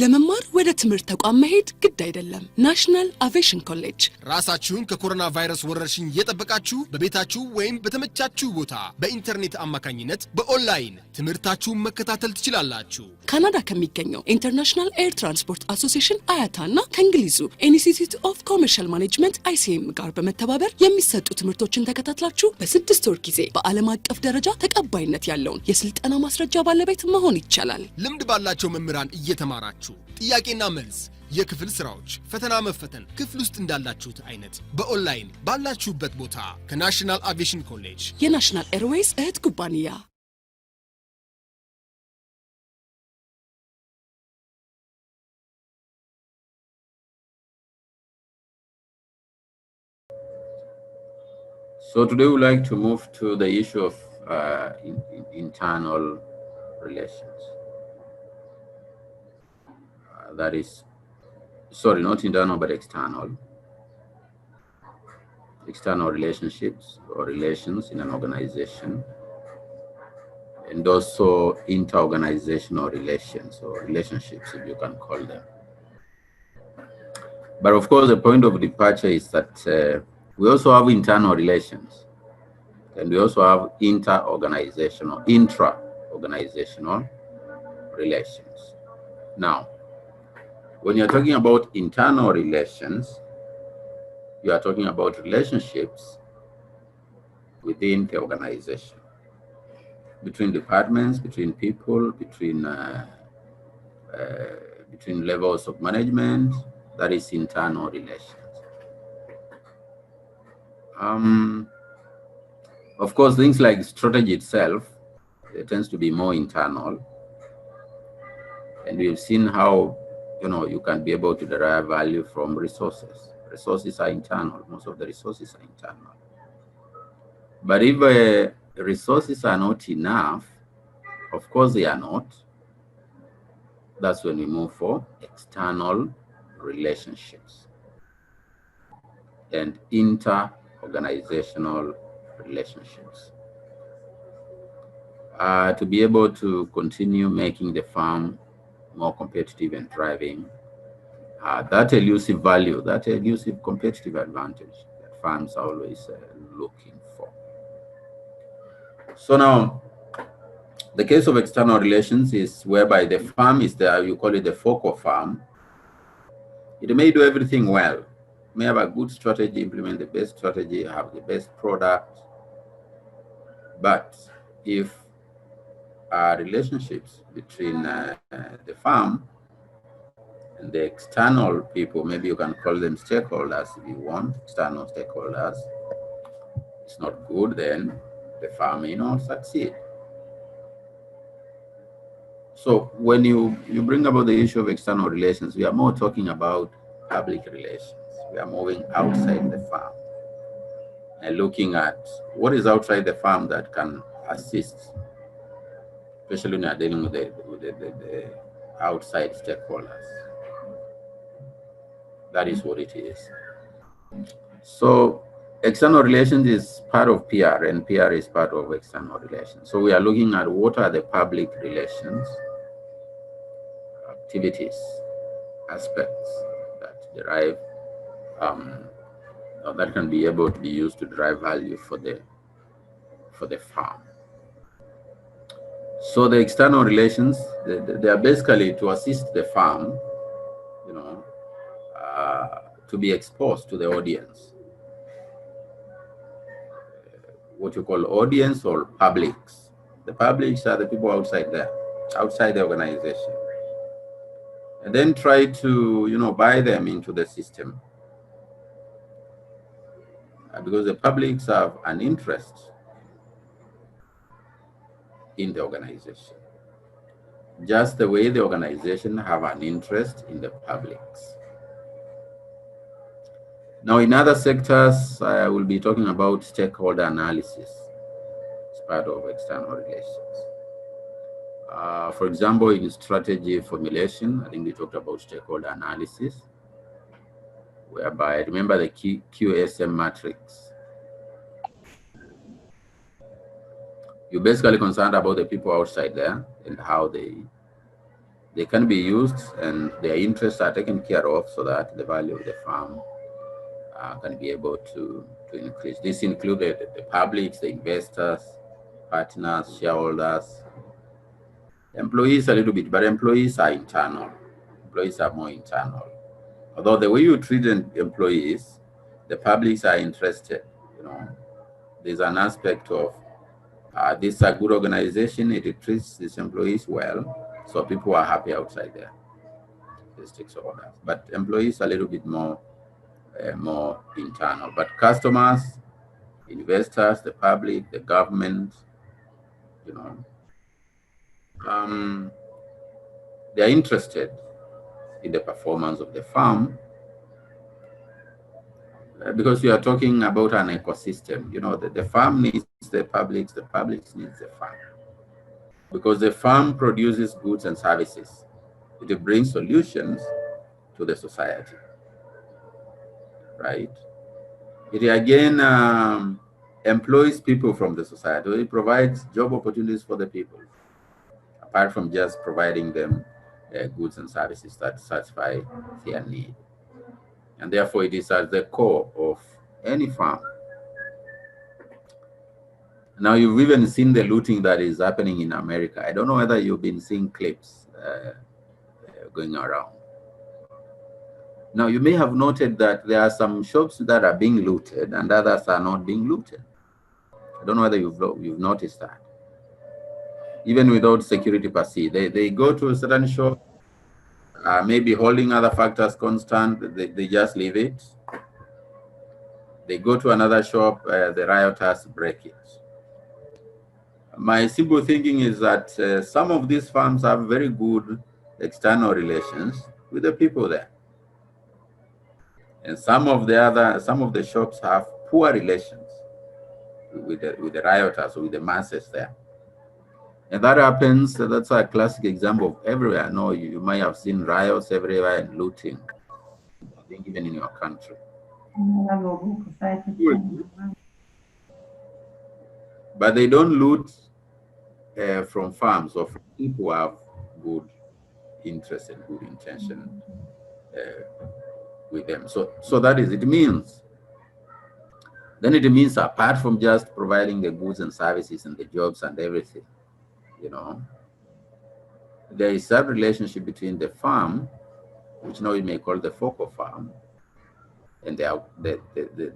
ለመማር ወደ ትምህርት ተቋም መሄድ ግድ አይደለም። ናሽናል አቪዬሽን ኮሌጅ ራሳችሁን ከኮሮና ቫይረስ ወረርሽኝ እየጠበቃችሁ በቤታችሁ ወይም በተመቻችሁ ቦታ በኢንተርኔት አማካኝነት በኦንላይን ትምህርታችሁን መከታተል ትችላላችሁ። ካናዳ ከሚገኘው ኢንተርናሽናል ኤር ትራንስፖርት አሶሲዬሽን አያታና ከእንግሊዙ ኢንስቲትዩት ኦፍ ኮመርሻል ማኔጅመንት ICM ጋር በመተባበር የሚሰጡ ትምህርቶችን ተከታትላችሁ በ6 ወር ጊዜ በዓለም አቀፍ ደረጃ ተቀባይነት ያለውን የስልጠና ማስረጃ ባለቤት መሆን ይቻላል። ልምድ ባላቸው መምህራን እየተማራችሁ ጥያቄና መልስ፣ የክፍል ስራዎች፣ ፈተና መፈተን ክፍል ውስጥ እንዳላችሁት አይነት በኦንላይን ባላችሁበት ቦታ ከናሽናል አቪዬሽን ኮሌጅ የናሽናል ኤርዌይስ እህት ኩባንያ So today we would like to move to the issue of internal relations. That is, sorry, not internal, but external. External relationships or relations in an organization, and also inter-organizational relations or relationships, if you can call them. But of course, the point of departure is that we also have internal relations, and we also have intra-organizational relations. Now, when you're talking about internal relations, you are talking about relationships within the organization, between departments, between people, between levels of management. That is internal relations. Of course, things like strategy itself, it tends to be more internal, and we've seen how you can be able to derive value from resources. Resources are internal. Most of the resources are internal. But if resources are not enough, of course they are not, that's when we move for external relationships and inter-organizational relationships. To be able to continue making the firm more competitive and thriving, that elusive value, that elusive competitive advantage that firms are always looking for. So now, the case of external relations is whereby the firm is there, you call it the focal firm. It may do everything well, may have a good strategy, implement the best strategy, have the best product, but if relationships between the firm and the external people, maybe you can call them stakeholders if you want, external stakeholders, it's not good, then the firm may not succeed. So when you bring about the issue of external relations, we are more talking about public relations. We are moving outside the firm and looking at what is outside the firm that can assist, especially when you are dealing with the outside stakeholders. That is what it is. So external relations is part of PR, and PR is part of external relations. So we are looking at what are the public relations, activities, aspects that derive, that can be able to be used to derive value for the firm. So the external relations, they are basically to assist the firm, to be exposed to the audience. What you call audience or publics. The publics are the people outside there, outside the organization. And then try to, buy them into the system. Because the publics have an interest in the organization, just the way the organization have an interest in the publics. Now, in other sectors, I will be talking about stakeholder analysis as part of external relations. For example, in strategy formulation, I think we talked about stakeholder analysis, whereby, remember the QSM matrix. You're basically concerned about the people outside there and how they they can be used and their interests are taken care of so that the value of the firm can be able to increase. This included the publics, the investors, partners, shareholders, employees a little bit, but employees are internal. Employees are more internal. Although the way you treat employees, the publics are interested. You know, there's an aspect of this is a good organization. It treats its employees well, so people are happy outside there. The stakeholders, but employees are a little bit more internal. But customers, investors, the public, the government, you know, they are interested in the performance of the firm because you are talking about an ecosystem. You know, the firm needs the public needs the firm. Because the firm produces goods and services. It brings solutions to the society, right? It again employs people from the society. It provides job opportunities for the people, apart from just providing them goods and services that satisfy their need. And therefore, it is at the core of any firm. Now, you've even seen the looting that is happening in America. I don't know whether you've been seeing clips going around. Now, you may have noted that there are some shops that are being looted and others are not being looted. I don't know whether you've noticed that. Even without security per se, they go to a certain shop, maybe holding other factors constant, they just leave it. They go to another shop, the rioters break it. My simple thinking is that some of these firms have very good external relations with the people there. And some of the shops have poor relations with the rioters or with the masses there. And that happens, that's a classic example of everywhere. I know you might have seen riots everywhere and looting, I think even in your country. But they don't loot from farms or from people who have good interest and good intention with them. So that is, it means apart from just providing the goods and services and the jobs and everything, you know, there is a relationship between the farm, which now we may call the focal farm, and the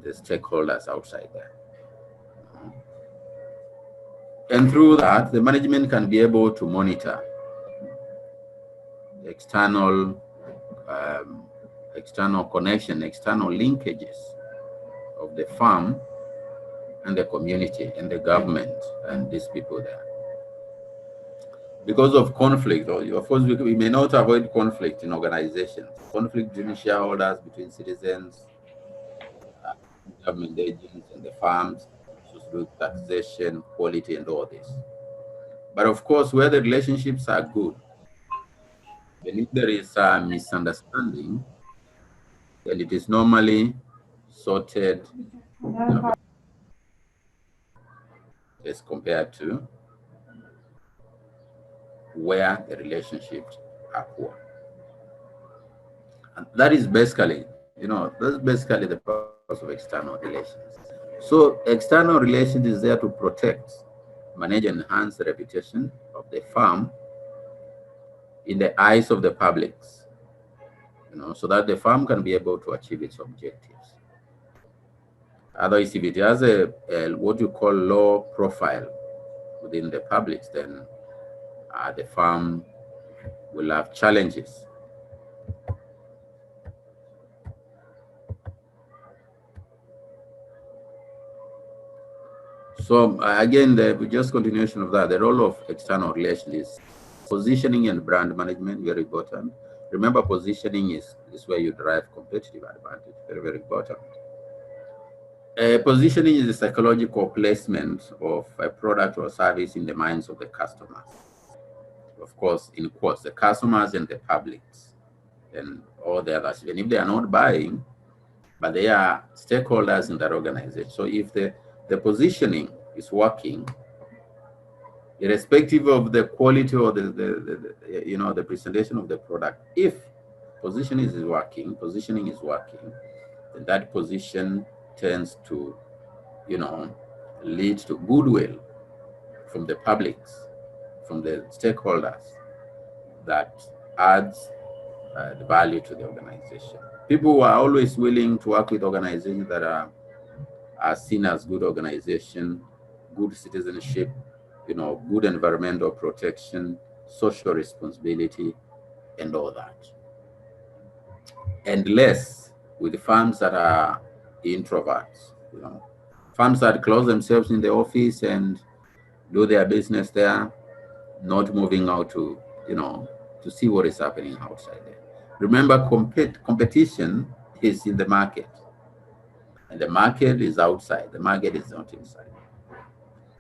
stakeholders outside there. And through that, the management can be able to monitor external connection, external linkages of the farm and the community and the government and these people there. Because of conflict, of course, we may not avoid conflict in organizations, conflict between shareholders, between citizens, government agents and the farms, social taxation, quality, and all this. But of course, where the relationships are good, and if there is a misunderstanding, then it is normally sorted as compared to where the relationships are poor. And that is basically, that's basically the purpose of external relations. So external relations is there to protect, manage, and enhance the reputation of the firm in the eyes of the publics, so that the firm can be able to achieve its objectives. Otherwise, if it has a what you call low profile within the publics, then the firm will have challenges. So again, just continuation of that, the role of external relations is positioning and brand management, very important. Remember, positioning is where you derive competitive advantage, very, very important. Positioning is the psychological placement of a product or service in the minds of the customers. Of course, in quotes, the customers and the publics and all the others. And if they are not buying, but they are stakeholders in that organization. So if the positioning is working, irrespective of the quality or the presentation of the product. If positioning is working, then that position tends to, lead to goodwill from the publics, from the stakeholders, that adds the value to the organization. People who are always willing to work with organizations that are seen as good organization, good citizenship, good environmental protection, social responsibility, and all that. And less with firms that are introverts, firms that close themselves in the office and do their business there, not moving out to, to see what is happening outside there. Remember, competition is in the market, and the market is outside. The market is not inside.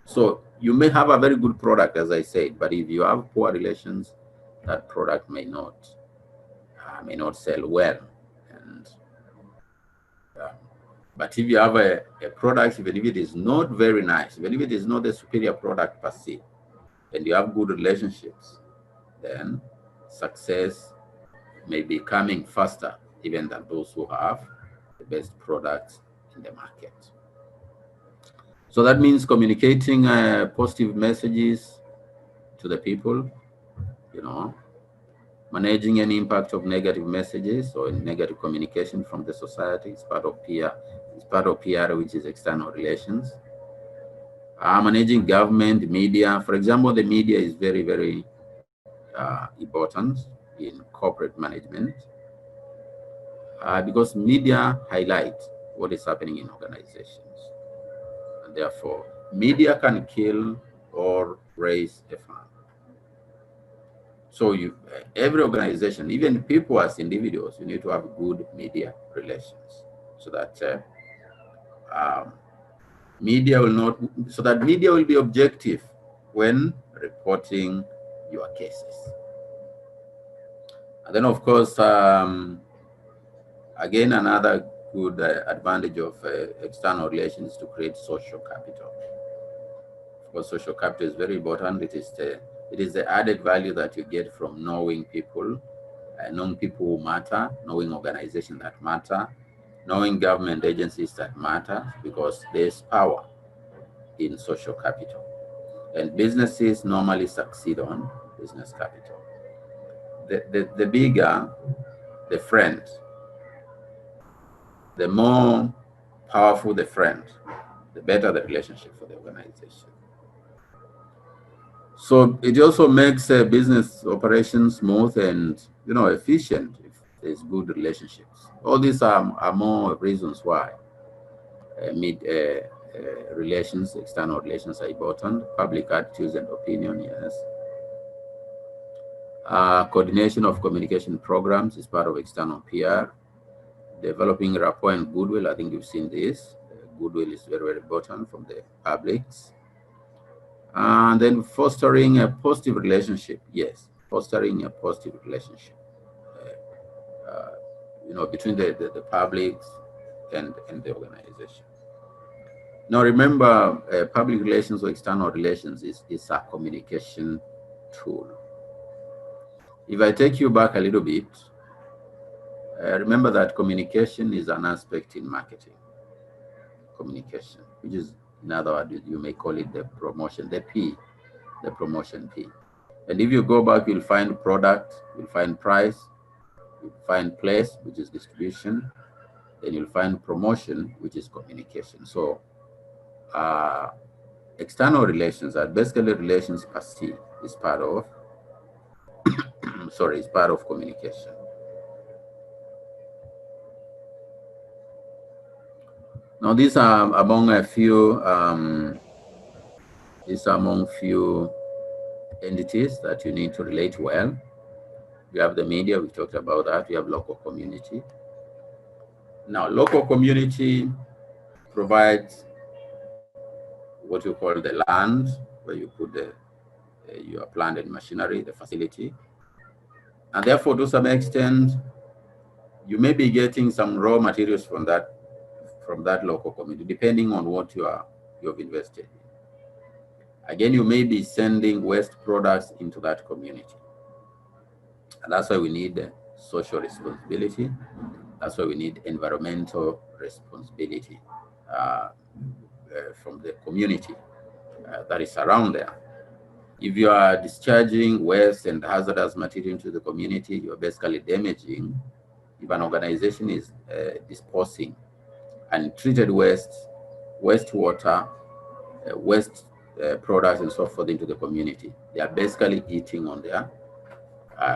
So you may have a very good product, as I said, but if you have poor relations, that product may not sell well. And but if you have a product, even if it is not very nice, even if it is not a superior product per se, and you have good relationships, then success may be coming faster even than those who have the best products in the market. So that means communicating positive messages to the people, managing any impact of negative messages or negative communication from the society is part of PR. It's part of PR, which is external relations. Managing government, media. For example, the media is very, very important in corporate management because media highlight what is happening in organizations. And therefore, media can kill or raise a firm. So every organization, even people as individuals, you need to have good media relations so that media will be objective when reporting your cases. And then, of course, again, another good advantage of external relations is to create social capital. Of course, social capital is very important. It is the added value that you get from knowing people, knowing people who matter, knowing organizations that matter, knowing government agencies that matter, because there's power in social capital. And businesses normally succeed on business capital. The bigger the friend, the more powerful the friend, the better the relationship for the organization. So it also makes business operations smooth and efficient if there's good relationships. All these are more reasons why relations, external relations are important. Public attitudes and opinion, yes. Coordination of communication programs is part of external PR. Developing rapport and goodwill, I think you've seen this. Goodwill is very, very important from the publics. And then fostering a positive relationship, yes, fostering a positive relationship, between the publics and the organization. Now, remember, public relations or external relations is a communication tool. If I take you back a little bit, remember that communication is an aspect in marketing. Communication, which is, in other words, you may call it the promotion, the promotion P. And if you go back, you'll find product, you'll find price, you'll find place, which is distribution, then you'll find promotion, which is communication. So external relations are basically relations per se, is part of is part of communication. Now these are among a few entities that you need to relate well. You have the media, we talked about that. You have local community. Now, local community provides what you call the land, where you put your plant and machinery, the facility. And therefore, to some extent, you may be getting some raw materials from that local community, depending on what you've invested in. Again, you may be sending waste products into that community. And that's why we need social responsibility. That's why we need environmental responsibility from the community that is around there. If you are discharging waste and hazardous material into the community, you're basically damaging. If an organization is disposing untreated waste, wastewater, waste products and so forth into the community, they are basically eating on their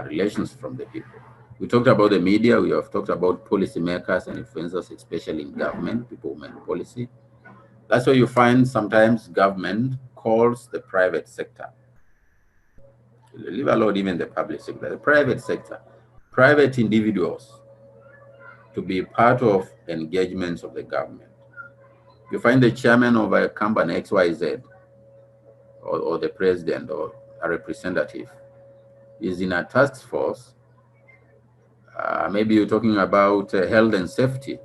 relations from the people. We talked about the media, we have talked about policymakers and influencers, especially in government, people who make policy. That's why you find sometimes government calls the private sector, leave alone even the public sector, the private sector, private individuals to be part of engagements of the government. You find the chairman of a company XYZ or the president or a representative is in a task force. Maybe you're talking about health and safety,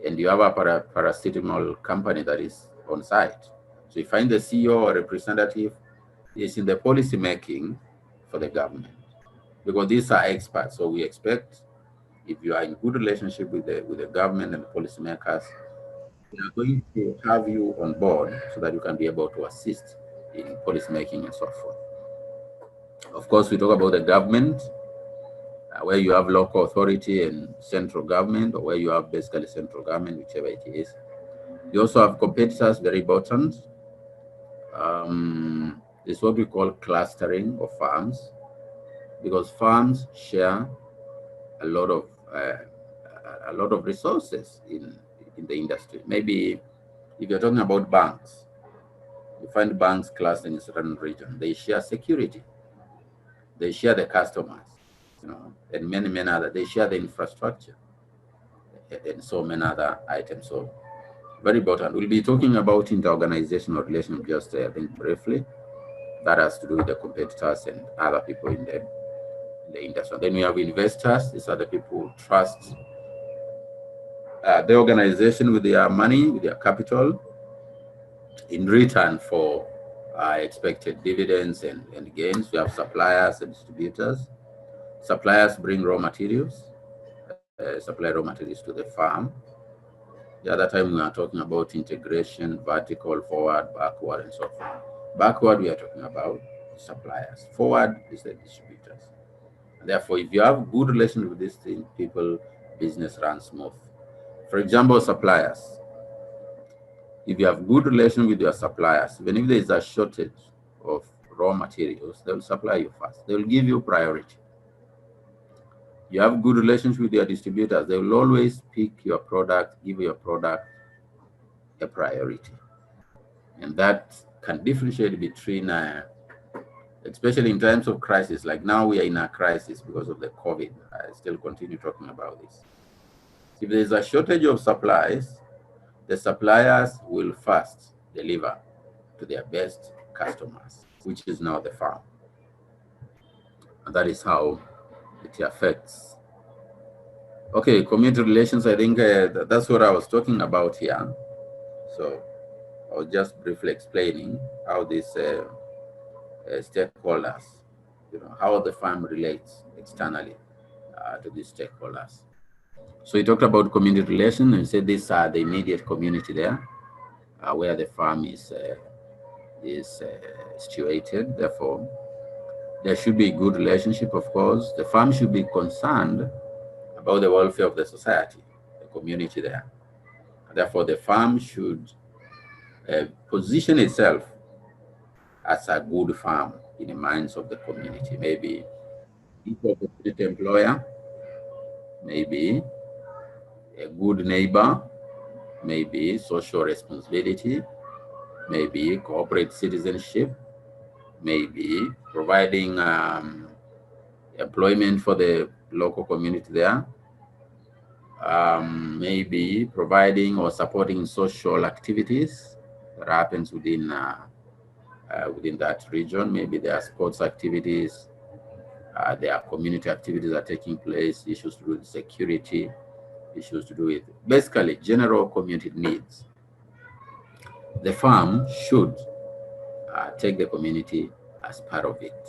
and you have a paracetamol company that is on site. So you find the CEO or representative is in the policy making for the government, because these are experts. So we expect, if you are in good relationship with the government and the policymakers, they are going to have you on board so that you can be able to assist in policy making and so forth. Of course, we talk about the government, where you have local authority and central government, or where you have basically central government, whichever it is. You also have competitors, very important. It's what we call clustering of farms, because farms share a lot of resources in the industry. Maybe if you're talking about banks, you find banks clustered in a certain region. They share security, they share the customers, and many other. They share the infrastructure and so many other items. So very important. We'll be talking about interorganizational relations just I think briefly. That has to do with the competitors and other people in the industry. Then we have investors. These are the people who trust the organization with their money, with their capital, in return for expected dividends and gains. We have suppliers and distributors. Suppliers bring raw materials, supply raw materials to the farm. The other time we are talking about integration, vertical, forward, backward, and so forth. Backward, we are talking about suppliers. Forward is the distributors. And therefore, if you have good relations with these people, business runs smooth. For example, suppliers. If you have good relations with your suppliers, even if there is a shortage of raw materials, they will supply you first. They will give you priority. You have good relations with your distributors, they will always pick your product, give your product a priority. And that can differentiate between, especially in times of crisis, like now we are in a crisis because of the COVID. I still continue talking about this. If there is a shortage of supplies, the suppliers will first deliver to their best customers, which is now the farm. And that is how it affects. Okay, community relations, I think that's what I was talking about here. So I was just briefly explaining how these stakeholders, how the farm relates externally to these stakeholders. So we talked about community relations and said these are the immediate community there, where the farm is situated. Therefore, there should be a good relationship, of course. The farm should be concerned about the welfare of the society, the community there. Therefore, the farm should position itself as a good farm in the minds of the community. Maybe equal opportunity employer, maybe a good neighbor, maybe social responsibility, maybe corporate citizenship, maybe providing employment for the local community there, maybe providing or supporting social activities that happens within that region. Maybe there are sports activities, there are community activities that are taking place, issues to do with security, issues to do with basically general community needs. The farm should take the community as part of it,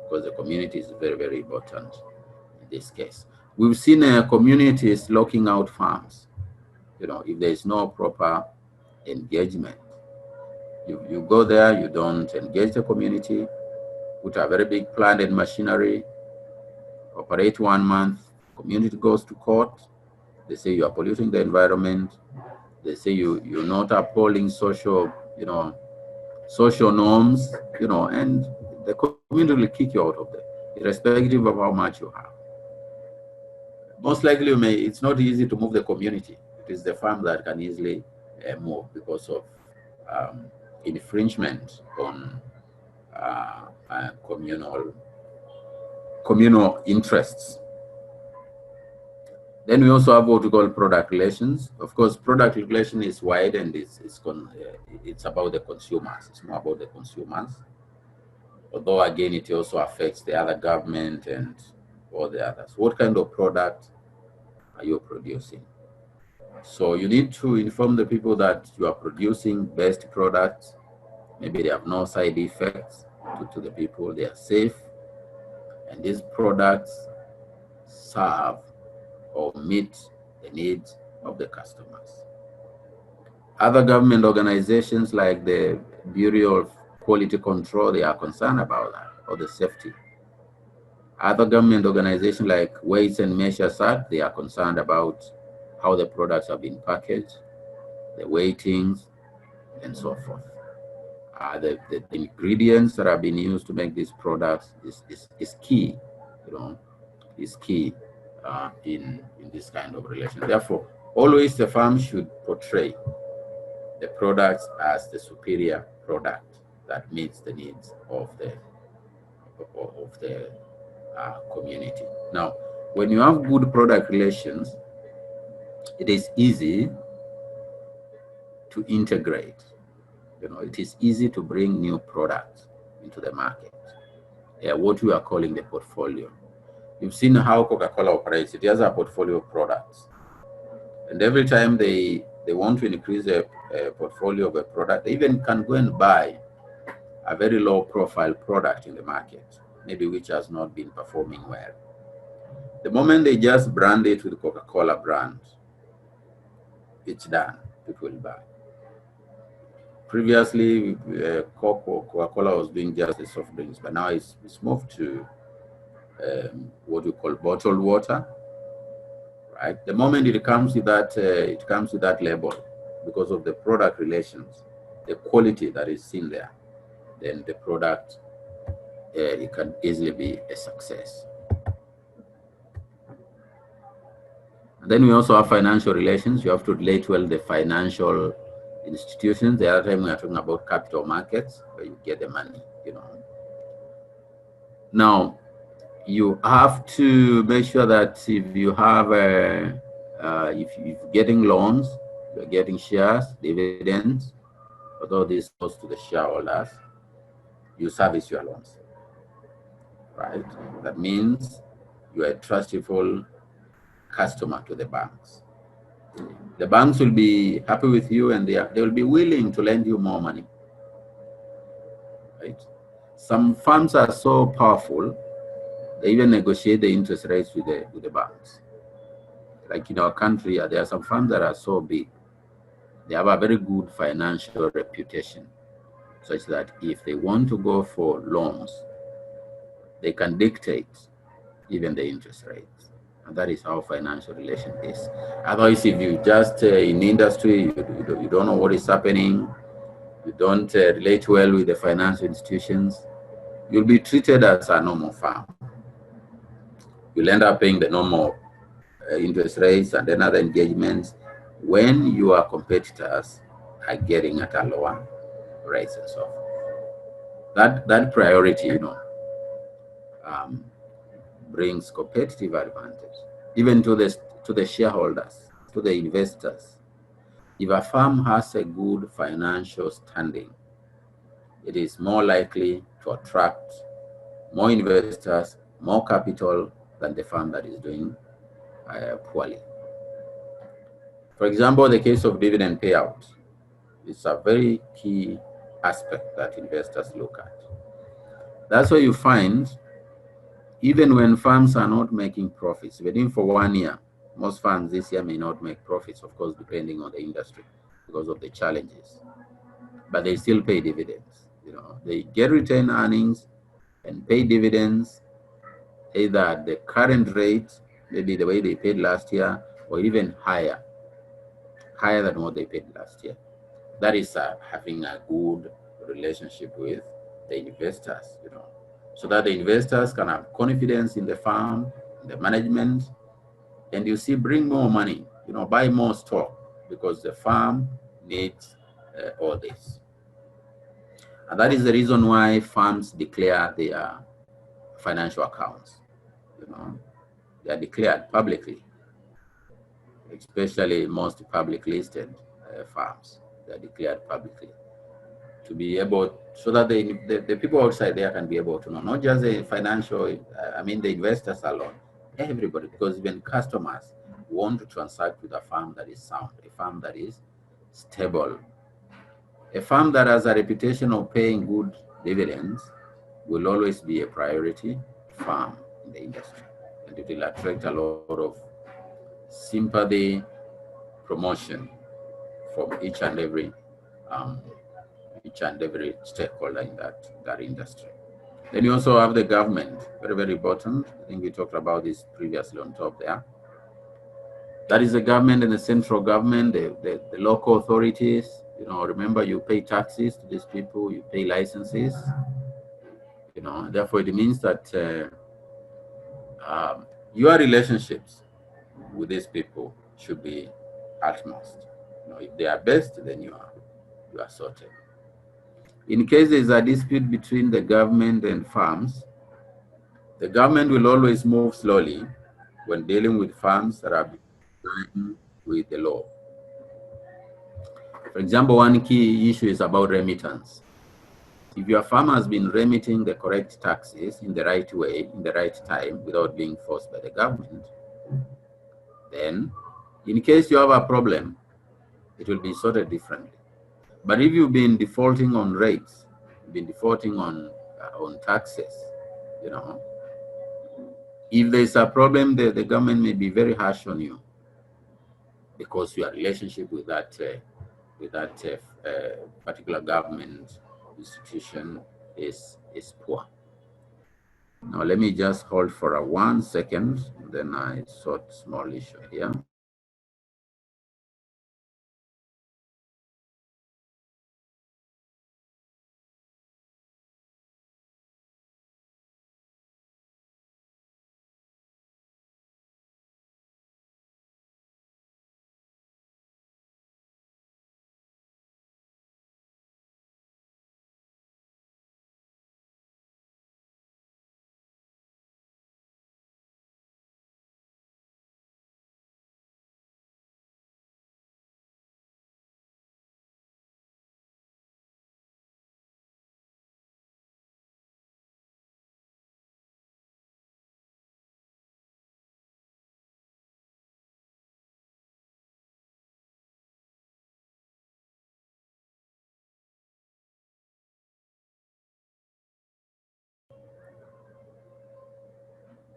because the community is very, very important in this case. We've seen communities locking out farms. You know, if there is no proper engagement, you go there, you don't engage the community, put a very big plant and machinery, operate 1 month, community goes to court, they say you are polluting the environment, they say you're not upholding social, you know, social norms, you know, and the community will kick you out of there, irrespective of how much you have. Most likely, it's not easy to move the community. It is the farm that can easily move because of infringement on communal interests. Then we also have what we call product relations. Of course, product relation is wide, and it's about the consumers. It's more about the consumers. Although again, it also affects the other government and all the others. What kind of product are you producing? So you need to inform the people that you are producing best products. Maybe they have no side effects to the people. They are safe, and these products serve or meet the needs of the customers. Other government organizations like the Bureau of Quality Control, they are concerned about that, or the safety. Other government organizations like Weights and Measures Act, they are concerned about how the products have been packaged, the weightings, and so forth. The ingredients that have been used to make these products is key, you know, is key in this kind of relation. Therefore, always the firm should portray the products as the superior product that meets the needs of the community. Now, when you have good product relations, it is easy to integrate. You know, it is easy to bring new products into the market. What we are calling the portfolio. You've seen how Coca-Cola operates. It has a portfolio of products. And every time they want to increase a portfolio of a product, they even can go and buy a very low profile product in the market, maybe which has not been performing well. The moment they just brand it with the Coca-Cola brand, it's done. People will buy. Previously, Coca-Cola was doing just the soft drinks, but now it's moved to what we call bottled water. Right. The moment it comes with that label, because of the product relations, the quality that is seen there, then the product it can easily be a success. And then we also have financial relations. You have to relate well the financial institutions. The other time we are talking about capital markets, where you get the money, you know. Now, you have to make sure that if you have if you're getting loans, you're getting shares, dividends, although this goes to the shareholders, you service your loans, right? That means you are a trustful customer to the banks. The banks will be happy with you, and they will be willing to lend you more money, right? Some firms are so powerful, they even negotiate the interest rates with the banks. Like in our country, there are some firms that are so big, they have a very good financial reputation, such that if they want to go for loans, they can dictate even the interest rates. And that is how financial relation is. Otherwise, if you just in industry, you don't know what is happening, you don't relate well with the financial institutions, you'll be treated as a normal firm. You'll end up paying the normal interest rates and then other engagements when your competitors are getting at a lower rates and so forth. That priority, you know, brings competitive advantage, even to the shareholders, to the investors. If a firm has a good financial standing, it is more likely to attract more investors, more capital than the firm that is doing poorly. For example, the case of dividend payout is a very key aspect that investors look at. That's why you find, even when firms are not making profits, even for 1 year, most firms this year may not make profits, of course, depending on the industry because of the challenges, but they still pay dividends. They get retained earnings and pay dividends either at the current rate, maybe the way they paid last year, or even higher than what they paid last year. That is having a good relationship with the investors, so that the investors can have confidence in the firm, the management, and you see, bring more money, buy more stock, because the firm needs all this. And that is the reason why firms declare their financial accounts. They are declared publicly, especially most public listed firms. They are declared publicly to be able, so that the people outside there can be able to know, not just the financial, the investors alone, everybody, because even customers want to transact with a firm that is sound, a firm that is stable, a firm that has a reputation of paying good dividends will always be a priority firm in the industry, and it will attract a lot of sympathy, promotion from each and every stakeholder in that industry. Then you also have the government, very, very important. I think we talked about this previously on top there. That is the government and the central government, the local authorities. Remember, you pay taxes to these people, you pay licenses. Therefore, it means that your relationships with these people should be utmost. If they are best, then you are sorted. In case there is a dispute between the government and firms, the government will always move slowly when dealing with firms that are behind with the law. For example, one key issue is about remittance. If your firm has been remitting the correct taxes in the right way, in the right time, without being forced by the government, then in case you have a problem, it will be sorted differently. But if you've been defaulting on rates, you've been defaulting on taxes, if there's a problem, the government may be very harsh on you because your relationship with that particular government institution is poor. Now let me just hold for 1 second, then I sort small issue here.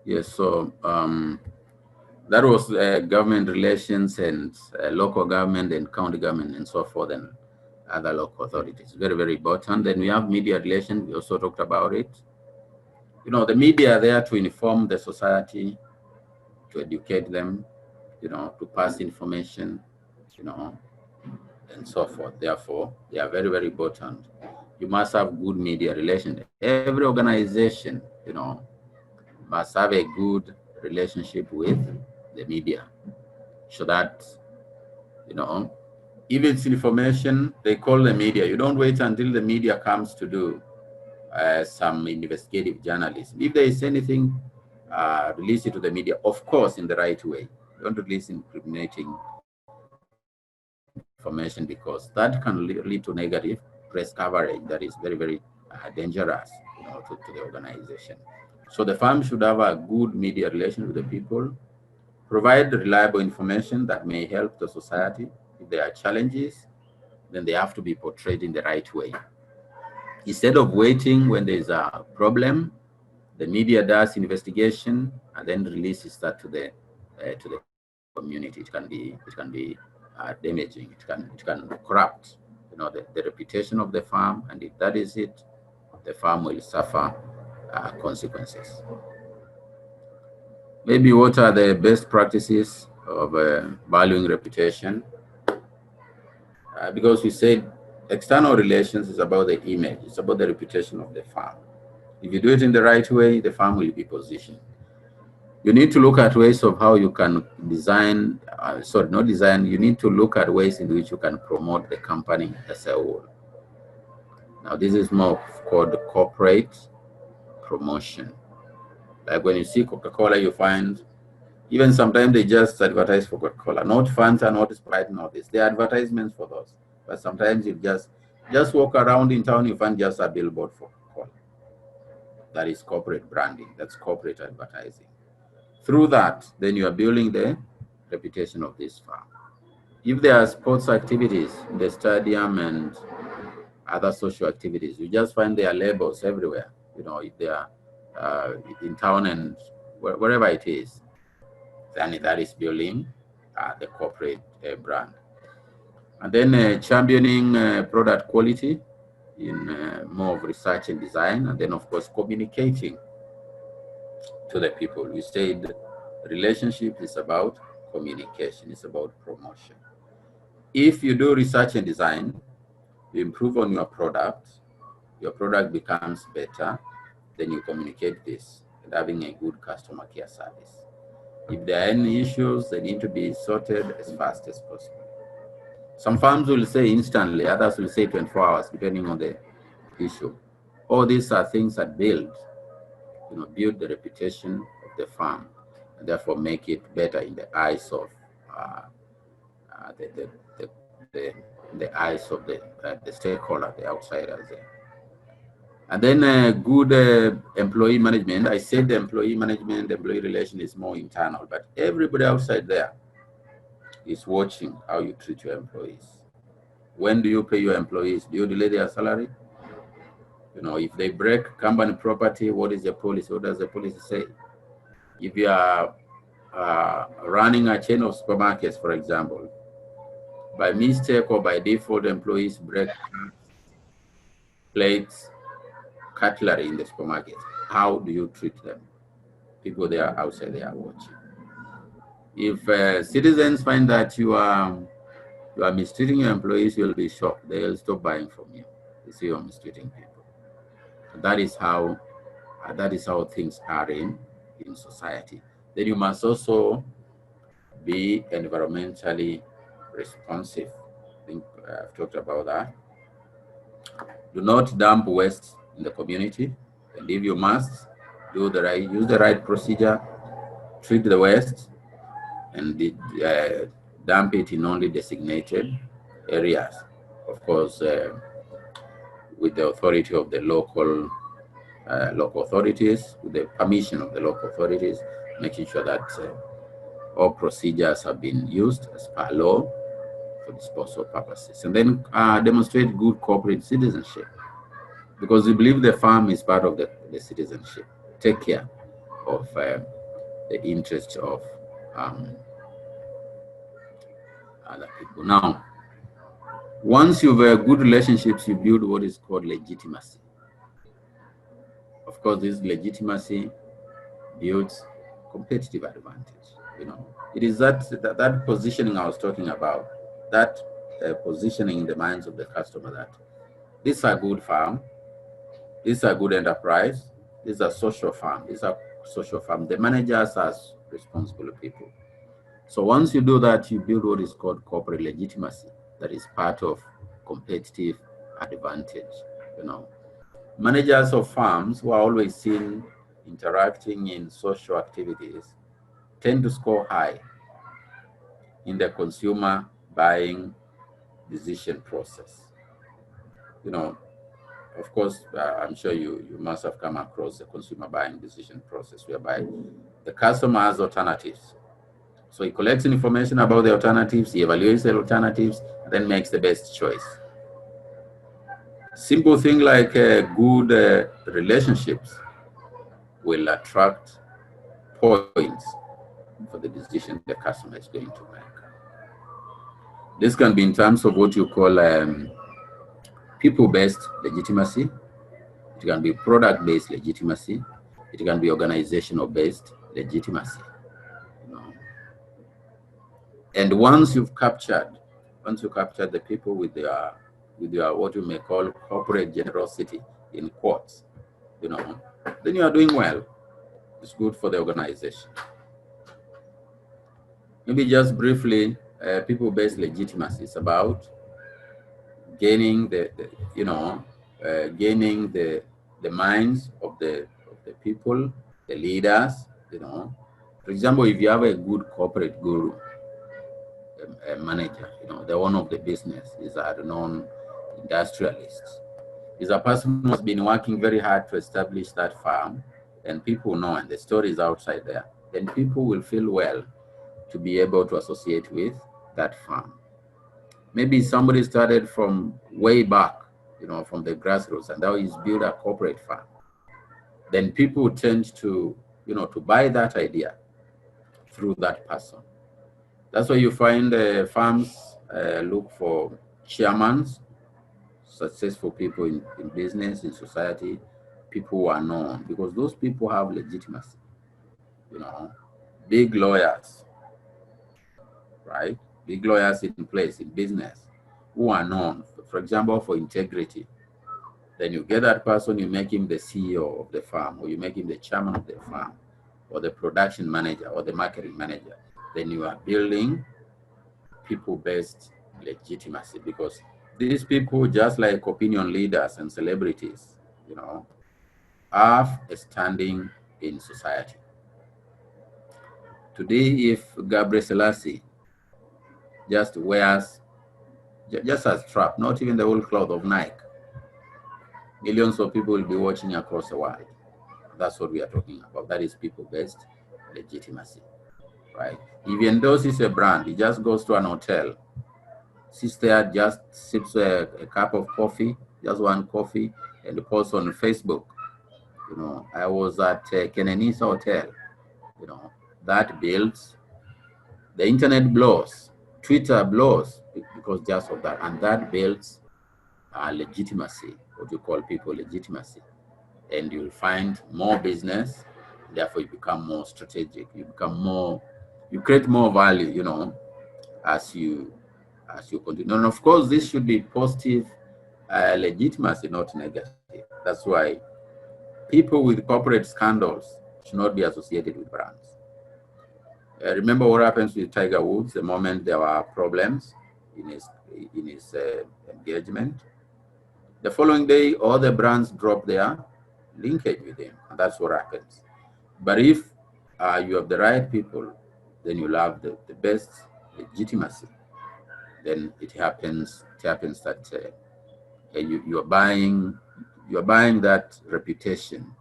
Yes, so that was government relations and local government and county government and so forth and other local authorities. Very, very important. Then we have media relations. We also talked about it. The media are there to inform the society, to educate them, to pass information, and so forth. Therefore, they are very, very important. You must have good media relations. Every organization, must have a good relationship with the media, so that, if it's information, they call the media. You don't wait until the media comes to do some investigative journalism. If there is anything, release it to the media, of course, in the right way. Don't release incriminating information, because that can lead to negative press coverage that is very, very dangerous, to the organization. So the firm should have a good media relation with the people, provide reliable information that may help the society. If there are challenges, then they have to be portrayed in the right way. Instead of waiting when there's a problem, the media does investigation and then releases that to the community. It can be damaging. It can corrupt, the reputation of the firm, and if that is it, the firm will suffer consequences. Maybe what are the best practices of valuing reputation? Because we said external relations is about the image, it's about the reputation of the firm. If you do it in the right way, the firm will be positioned. You need to look at ways of how you can design, you need to look at ways in which you can promote the company as a whole. Now, this is more called corporate promotion. Like when you see Coca-Cola, you find even sometimes they just advertise for Coca-Cola, not Fanta, not Sprite, not this. They are advertisements for those. But sometimes you just walk around in town, you find just a billboard for Coca-Cola. That is corporate branding. That's corporate advertising. Through that, then you are building the reputation of this firm. If there are sports activities in the stadium and other social activities, you just find their labels everywhere. If they are in town and wherever it is, then that is building the corporate brand. And then championing product quality in more of research and design, and then of course communicating to the people. We said relationship is about communication, it's about promotion. If you do research and design, you improve on your product becomes better, then you communicate this and having a good customer care service. If there are any issues, they need to be sorted as fast as possible. Some firms will say instantly, others will say 24 hours, depending on the issue. All these are things that build the reputation of the firm, and therefore make it better in the eyes of the eyes of the stakeholder, the outsiders there. And then good employee management. I said the employee relation is more internal, but everybody outside there is watching how you treat your employees. When do you pay your employees? Do you delay their salary? If they break company property, what is the policy? What does the policy say? If you are running a chain of supermarkets, for example, by mistake or by default, employees break plates, cutlery in the supermarket. How do you treat them? People there outside, they are watching. If citizens find that you are mistreating your employees, you will be shocked. They will stop buying from you. You see, you are mistreating people. And that is how things are in society. Then you must also be environmentally responsive. I think I've talked about that. Do not dump waste in the community, and if you must, use the right procedure, treat the waste, and dump it in only designated areas. Of course, with the authority of the local authorities, with the permission of the local authorities, making sure that all procedures have been used as per law for disposal purposes. And then demonstrate good corporate citizenship, because we believe the firm is part of the citizenship. Take care of the interests of other people. Now, once you have good relationships, you build what is called legitimacy. Of course, this legitimacy builds competitive advantage. It is that positioning I was talking about, that positioning in the minds of the customer that this is a good firm, this is a good enterprise, this is a social firm, this is a social firm. The managers are responsible people. So once you do that, you build what is called corporate legitimacy. That is part of competitive advantage. Managers of firms who are always seen interacting in social activities tend to score high in the consumer buying decision process. Of course, I'm sure you must have come across the consumer buying decision process whereby the customer has alternatives. So he collects information about the alternatives, he evaluates the alternatives, and then makes the best choice. Simple thing like good relationships will attract points for the decision the customer is going to make. This can be in terms of what you call people-based legitimacy. It can be product-based legitimacy. It can be organizational-based legitimacy. You know? And once you capture the people with your what you may call corporate generosity in quotes, you know, then you are doing well. It's good for the organization. Maybe just briefly, people-based legitimacy is about gaining gaining the minds of the people, the leaders. You know, for example, if you have a good corporate guru, a manager, you know, the owner of the business is a renowned industrialist. Is a person who has been working very hard to establish that firm, and people know, and the story is outside there. Then people will feel well to be able to associate with that firm. Maybe somebody started from way back, you know, from the grassroots, and now he's built a corporate firm. Then people tend to, you know, to buy that idea through that person. That's why you find firms look for chairmen, successful people in business, in society, people who are known, because those people have legitimacy. You know, big lawyers, right? Big lawyers in place in business who are known, for example, for integrity. Then you get that person, you make him the CEO of the firm, or you make him the chairman of the firm, or the production manager, or the marketing manager. Then you are building people-based legitimacy, because these people, just like opinion leaders and celebrities, you know, have a standing in society. Today, if Gabriel Selassie just wears, just as strap, not even the whole cloth of Nike, millions of people will be watching across the world. That's what we are talking about. That is people-based legitimacy, right? If he endorses a brand, he just goes to an hotel, sits there, just sips a cup of coffee, just one coffee, and posts on Facebook. You know, I was at Kenenisa Hotel. You know, that builds, the internet blows, Twitter blows because just of that, and that builds legitimacy, what you call people legitimacy. And you'll find more business, therefore you become more strategic, you become more, you create more value, you know, as you continue. And of course, this should be positive legitimacy, not negative. That's why people with corporate scandals should not be associated with brands. Remember what happens with Tiger Woods the moment there were problems in his engagement. The following day, all the brands drop their linkage with him, and that's what happens. But if you have the right people, then you'll have the best legitimacy. Then it happens that you're buying that reputation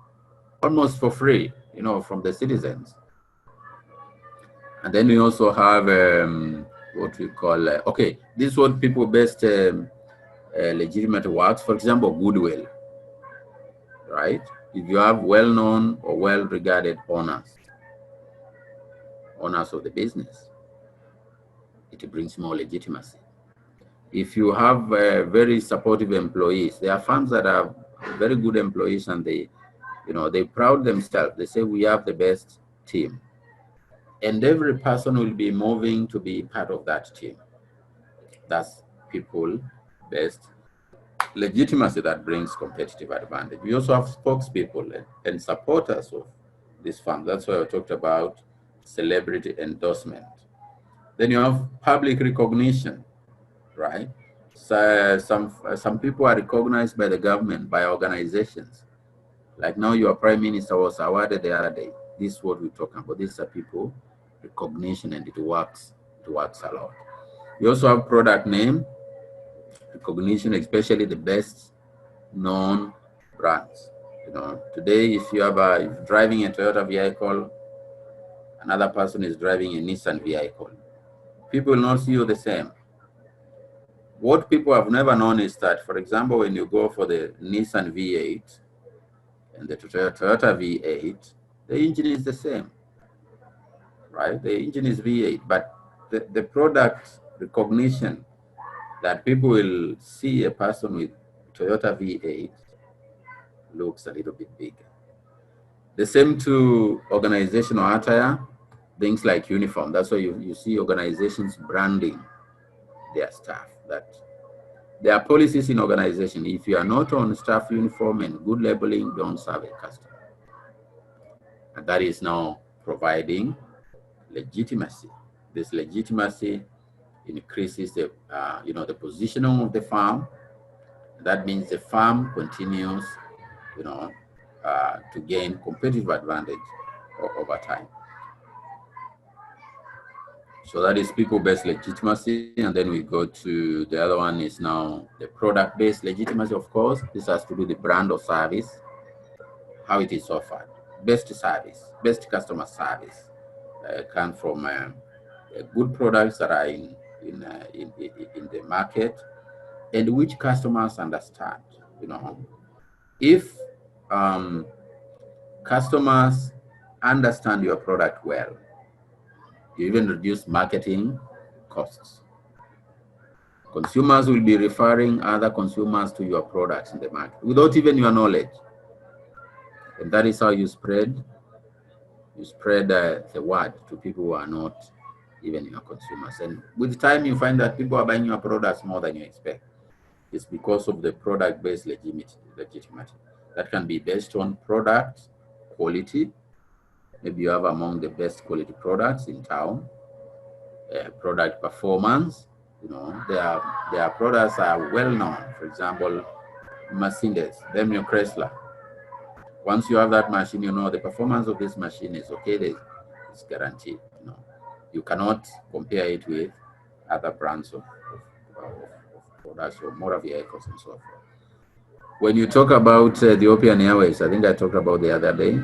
almost for free, you know, from the citizens. And then we also have what we call okay, this is what people-based legitimate works. For example, goodwill, right? If you have well-known or well-regarded owners of the business, it brings more legitimacy. If you have very supportive employees, there are firms that have very good employees, and they, you know, they proud themselves. They say we have the best team, and every person will be moving to be part of that team. That's people-based legitimacy that brings competitive advantage. We also have spokespeople and supporters of this firm. That's why I talked about celebrity endorsement. Then you have public recognition, right? So some people are recognized by the government, by organizations. Like now your prime minister was awarded the other day. This is what we're talking about. These are people recognition, and it works a lot. You also have product name recognition, especially the best known brands. You know, today if you're driving a Toyota vehicle, another person is driving a Nissan vehicle, people will not see you the same. What people have never known is that, for example, when you go for the Nissan V8 and the Toyota V8, the engine is the same, right? The engine is V8, but the product recognition that people will see a person with Toyota V8 looks a little bit bigger. The same to organizational attire, things like uniform. That's why you see organizations branding their staff. That there are policies in organization. If you are not on staff uniform and good labeling, don't serve a customer. And that is now providing legitimacy. This legitimacy increases the the positioning of the firm. That means the firm continues to gain competitive advantage over time. So that is people-based legitimacy, and then we go to the other one is now the product-based legitimacy. Of course, this has to do with the brand or service, how it is offered, best service, best customer service, come from good products that are in the market, and which customers understand. If customers understand your product well, you even reduce marketing costs. Consumers will be referring other consumers to your products in the market without even your knowledge. And that is how you spread the word to people who are not even your consumers. And with time, you find that people are buying your products more than you expect. It's because of the product-based legitimacy. That can be based on product quality. Maybe you have among the best quality products in town. Product performance, their products are well known. For example, Mercedes, Daimler Chrysler. Once you have that machine, the performance of this machine is okay. It's guaranteed. You cannot compare it with other brands of products or motor vehicles and so forth. When you talk about Ethiopian Airways, I think I talked about the other day,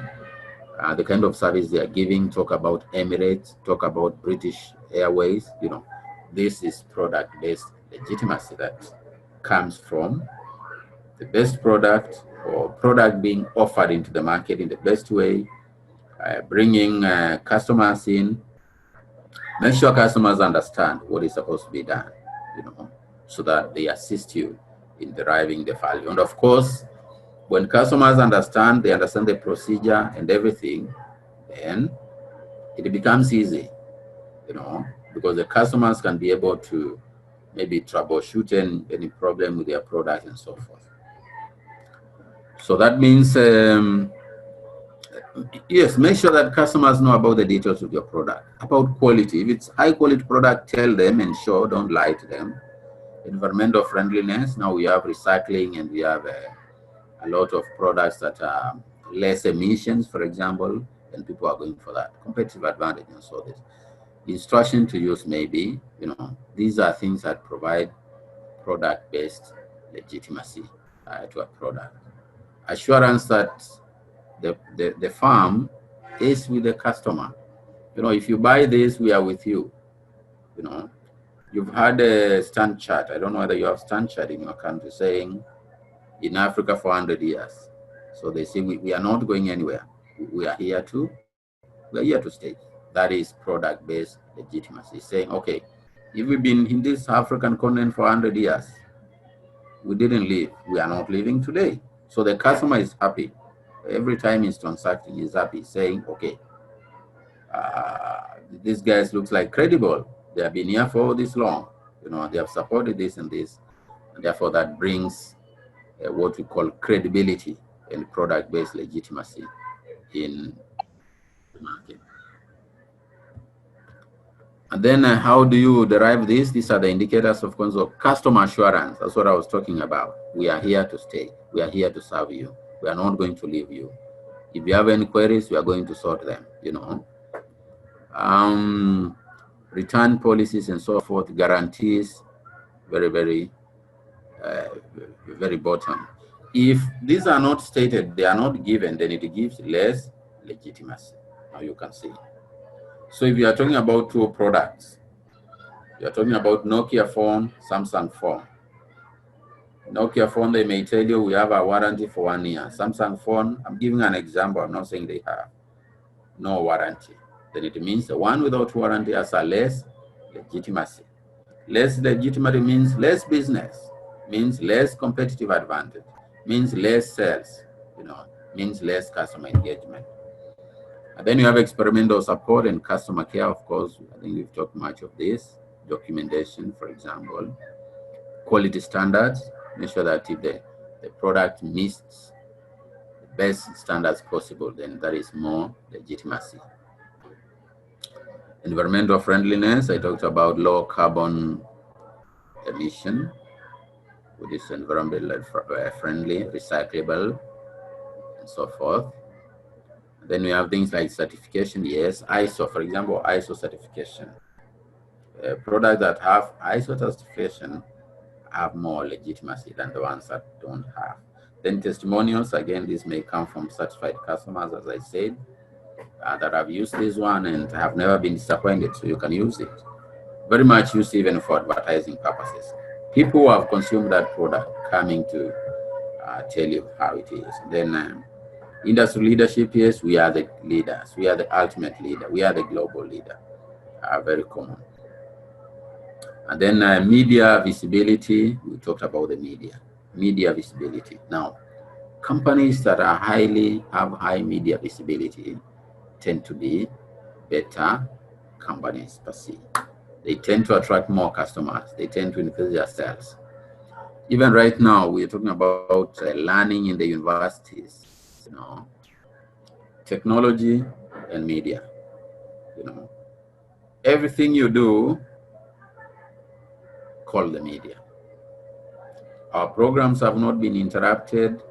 the kind of service they are giving, talk about Emirates, talk about British Airways, this is product-based legitimacy that comes from the best product or product being offered into the market in the best way, bringing customers in, make sure customers understand what is supposed to be done, so that they assist you in deriving the value. And of course, when customers understand, they understand the procedure and everything, then it becomes easy, because the customers can be able to maybe troubleshoot any problem with their product and so forth. So that means, yes, make sure that customers know about the details of your product, about quality. If it's high quality product, tell them and show, don't lie to them. Environmental friendliness, now we have recycling and we have a lot of products that are less emissions, for example, and people are going for that. Competitive advantage and so this. Instruction to use maybe, these are things that provide product-based legitimacy to a product. Assurance that the firm is with the customer. If you buy this, we are with you. You've had a stand chart. I don't know whether you have stand chart in your country saying in Africa for 100 years. So they say we are not going anywhere. We are here to stay. That is product-based legitimacy, saying, okay, if we've been in this African continent for 100 years, we didn't leave. We are not leaving today. So the customer is happy. Every time he's transacting, he's happy, saying, okay, these guys looks like credible. They have been here for this long. They have supported this and this. And therefore, that brings what we call credibility and product-based legitimacy in the market. And then how do you derive this? These are the indicators, of course, of customer assurance. That's what I was talking about. We are here to stay. We are here to serve you. We are not going to leave you. If you have any queries, we are going to sort them, return policies and so forth, guarantees, very, very, very bottom. If these are not stated, they are not given, then it gives less legitimacy. Now you can see. So if you are talking about two products, You're talking about Nokia phone, Samsung phone. Nokia phone, they may tell you we have a warranty for 1 year. Samsung phone, I'm giving an example, I'm not saying they have no warranty. Then it means the one without warranty has a less legitimacy. Less legitimacy means less business, means less competitive advantage, means less sales, means less customer engagement. And then you have experimental support and customer care, of course. I think we've talked much of this. Documentation, for example. Quality standards, make sure that if the product meets the best standards possible, then there is more legitimacy. Environmental friendliness, I talked about low carbon emission, which is environmentally friendly, recyclable, and so forth. Then we have things like certification, yes, ISO, for example, ISO certification. Products that have ISO certification have more legitimacy than the ones that don't have. Then testimonials, again, this may come from certified customers, as I said, that have used this one and have never been disappointed, so you can use it. Very much used even for advertising purposes. People who have consumed that product coming to tell you how it is. Then industry leadership, yes, we are the leaders. We are the ultimate leader. We are the global leader. Very common. And then media visibility, we talked about the media visibility. Now, companies that are have high media visibility tend to be better companies per se. They tend to attract more customers. They tend to increase their sales. Even right now, we're talking about learning in the universities, technology and media. Everything you do, call the media. Our programs have not been interrupted.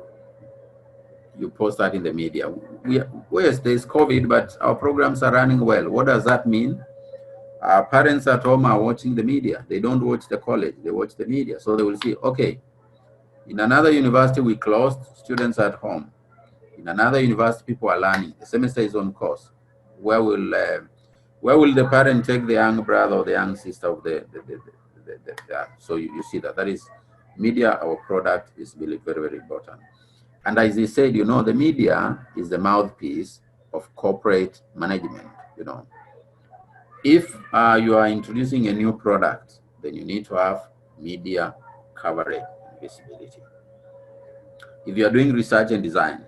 You post that in the media. Yes, there's COVID, but our programs are running well. What does that mean? Our parents at home are watching the media. They don't watch the college, they watch the media. So they will see, okay, in another university, we closed, students at home. In another university, people are learning. The semester is on course. Where will the parent take the young brother or the young sister of so you see that is media, our product is really very, very important. And as I said, the media is the mouthpiece of corporate management. If you are introducing a new product, then you need to have media coverage and visibility. If you are doing research and design,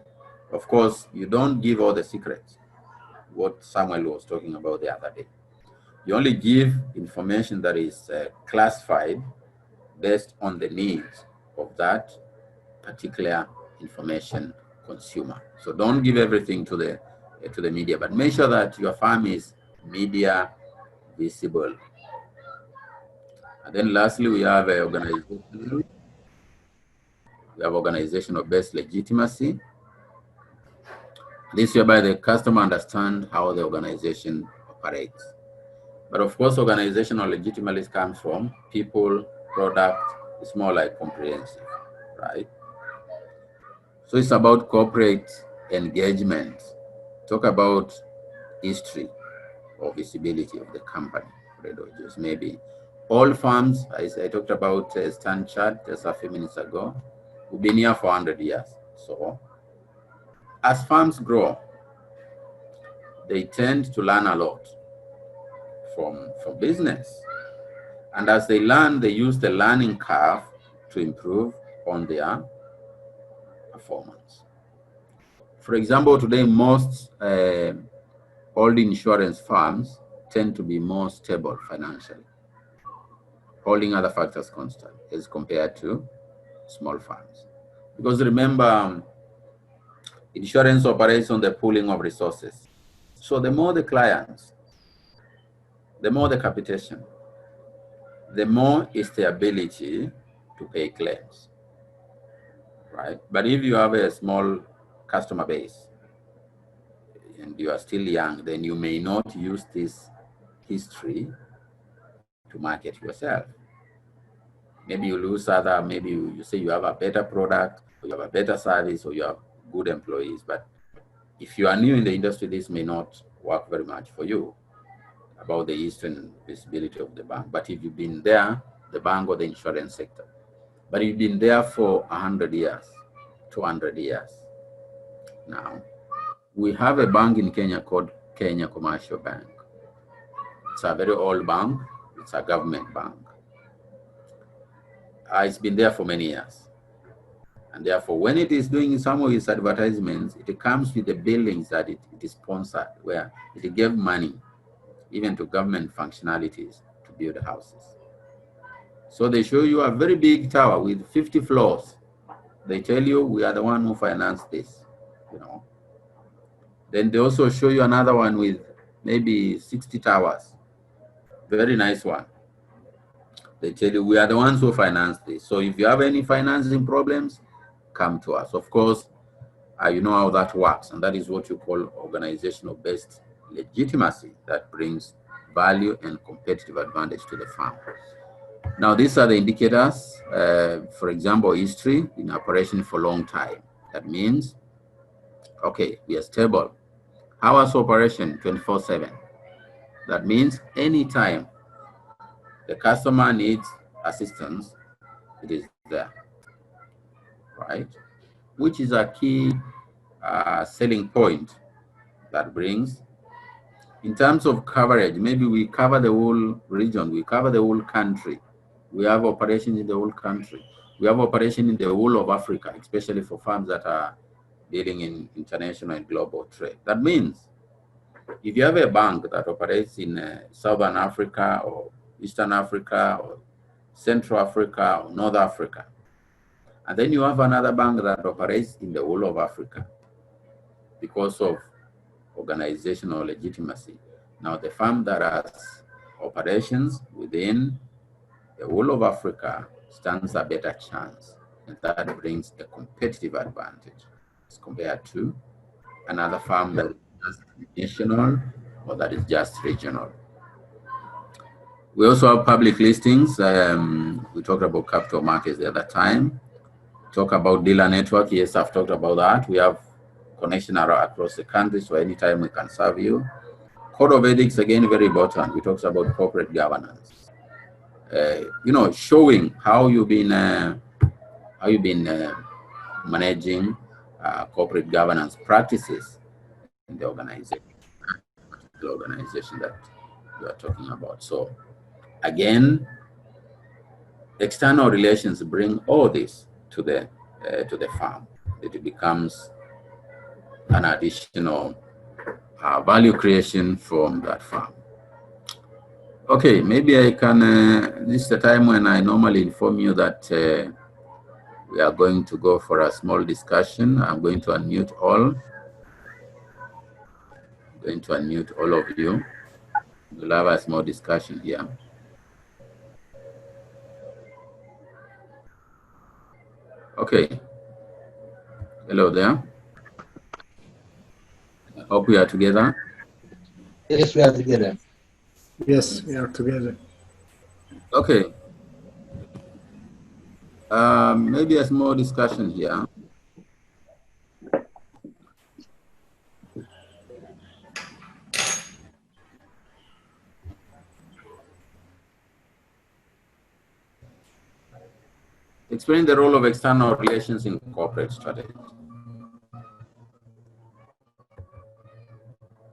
of course, you don't give all the secrets, what Samuel was talking about the other day. You only give information that is classified based on the needs of that particular information consumer. So don't give everything to the media, but make sure that your firm is media visible. And then lastly, we have organizational-based legitimacy. This whereby the customer understands how the organization operates. But of course, organizational legitimacy comes from people, product. It's more like comprehensive, right? So it's about corporate engagement. Talk about history or visibility of the company. Just maybe all firms, as I talked about Stan chart just a few minutes ago, we've been here for 100 years. So as firms grow, they tend to learn a lot from business. And as they learn, they use the learning curve to improve on their performance. For example, today, most old insurance firms tend to be more stable financially, holding other factors constant as compared to small firms. Because remember, insurance operates on the pooling of resources. So the more the clients, the more the capitation, the more is the ability to pay claims, right? But if you have a small customer base and you are still young, then you may not use this history to market yourself. Maybe you lose maybe you say you have a better product, or you have a better service, or you have good employees. But if you are new in the industry, this may not work very much for you. about the history and visibility of the bank. But if you've been there, the bank or the insurance sector, but you've been there for 100 years, 200 years. Now, we have a bank in Kenya called Kenya Commercial Bank. It's a very old bank. It's a government bank. It's been there for many years. And therefore, when it is doing some of its advertisements, it comes with the buildings that it is sponsored, where it gave money even to government functionalities to build houses. So they show you a very big tower with 50 floors. They tell you, we are the one who financed this, you know. Then they also show you another one with maybe 60 towers. Very nice one. They tell you, we are the ones who financed this. So if you have any financing problems, come to us. Of course, you know how that works, and that is what you call organizational-based legitimacy that brings value and competitive advantage to the firm. Now, these are the indicators. For example, history in operation for a long time. That means, okay, we are stable. Hours operation 24/7. That means anytime the customer needs assistance, it is there, right? Which is a key selling point that brings. In terms of coverage, maybe we cover the whole region, we cover the whole country. We have operations in the whole country. We have operation in the whole of Africa, especially for firms that are dealing in international and global trade. That means if you have a bank that operates in Southern Africa or Eastern Africa or Central Africa or North Africa, and then you have another bank that operates in the whole of Africa because of organizational legitimacy. Now, the firm that has operations within the whole of Africa stands a better chance, and that brings a competitive advantage as compared to another firm that is just national or that is just regional. We also have public listings. We talked about capital markets the other time. Talk about dealer network. Yes, I've talked about that. We have connection across the country, so anytime we can serve you. Code of ethics, again, very important. We talked about corporate governance. You know, showing how you've been managing corporate governance practices in the organization that you are talking about. So again, external relations bring all this to the firm. It becomes an additional value creation from that firm. Okay, maybe I can, this is the time when I normally inform you that we are going to go for a small discussion. I'm going to unmute all. I'm going to unmute all of you. We'll have a small discussion here. Okay. Hello there. I hope we are together. Yes, we are together. Yes, we are together. Okay. Maybe a small discussion here. Explain the role of external relations in corporate strategy.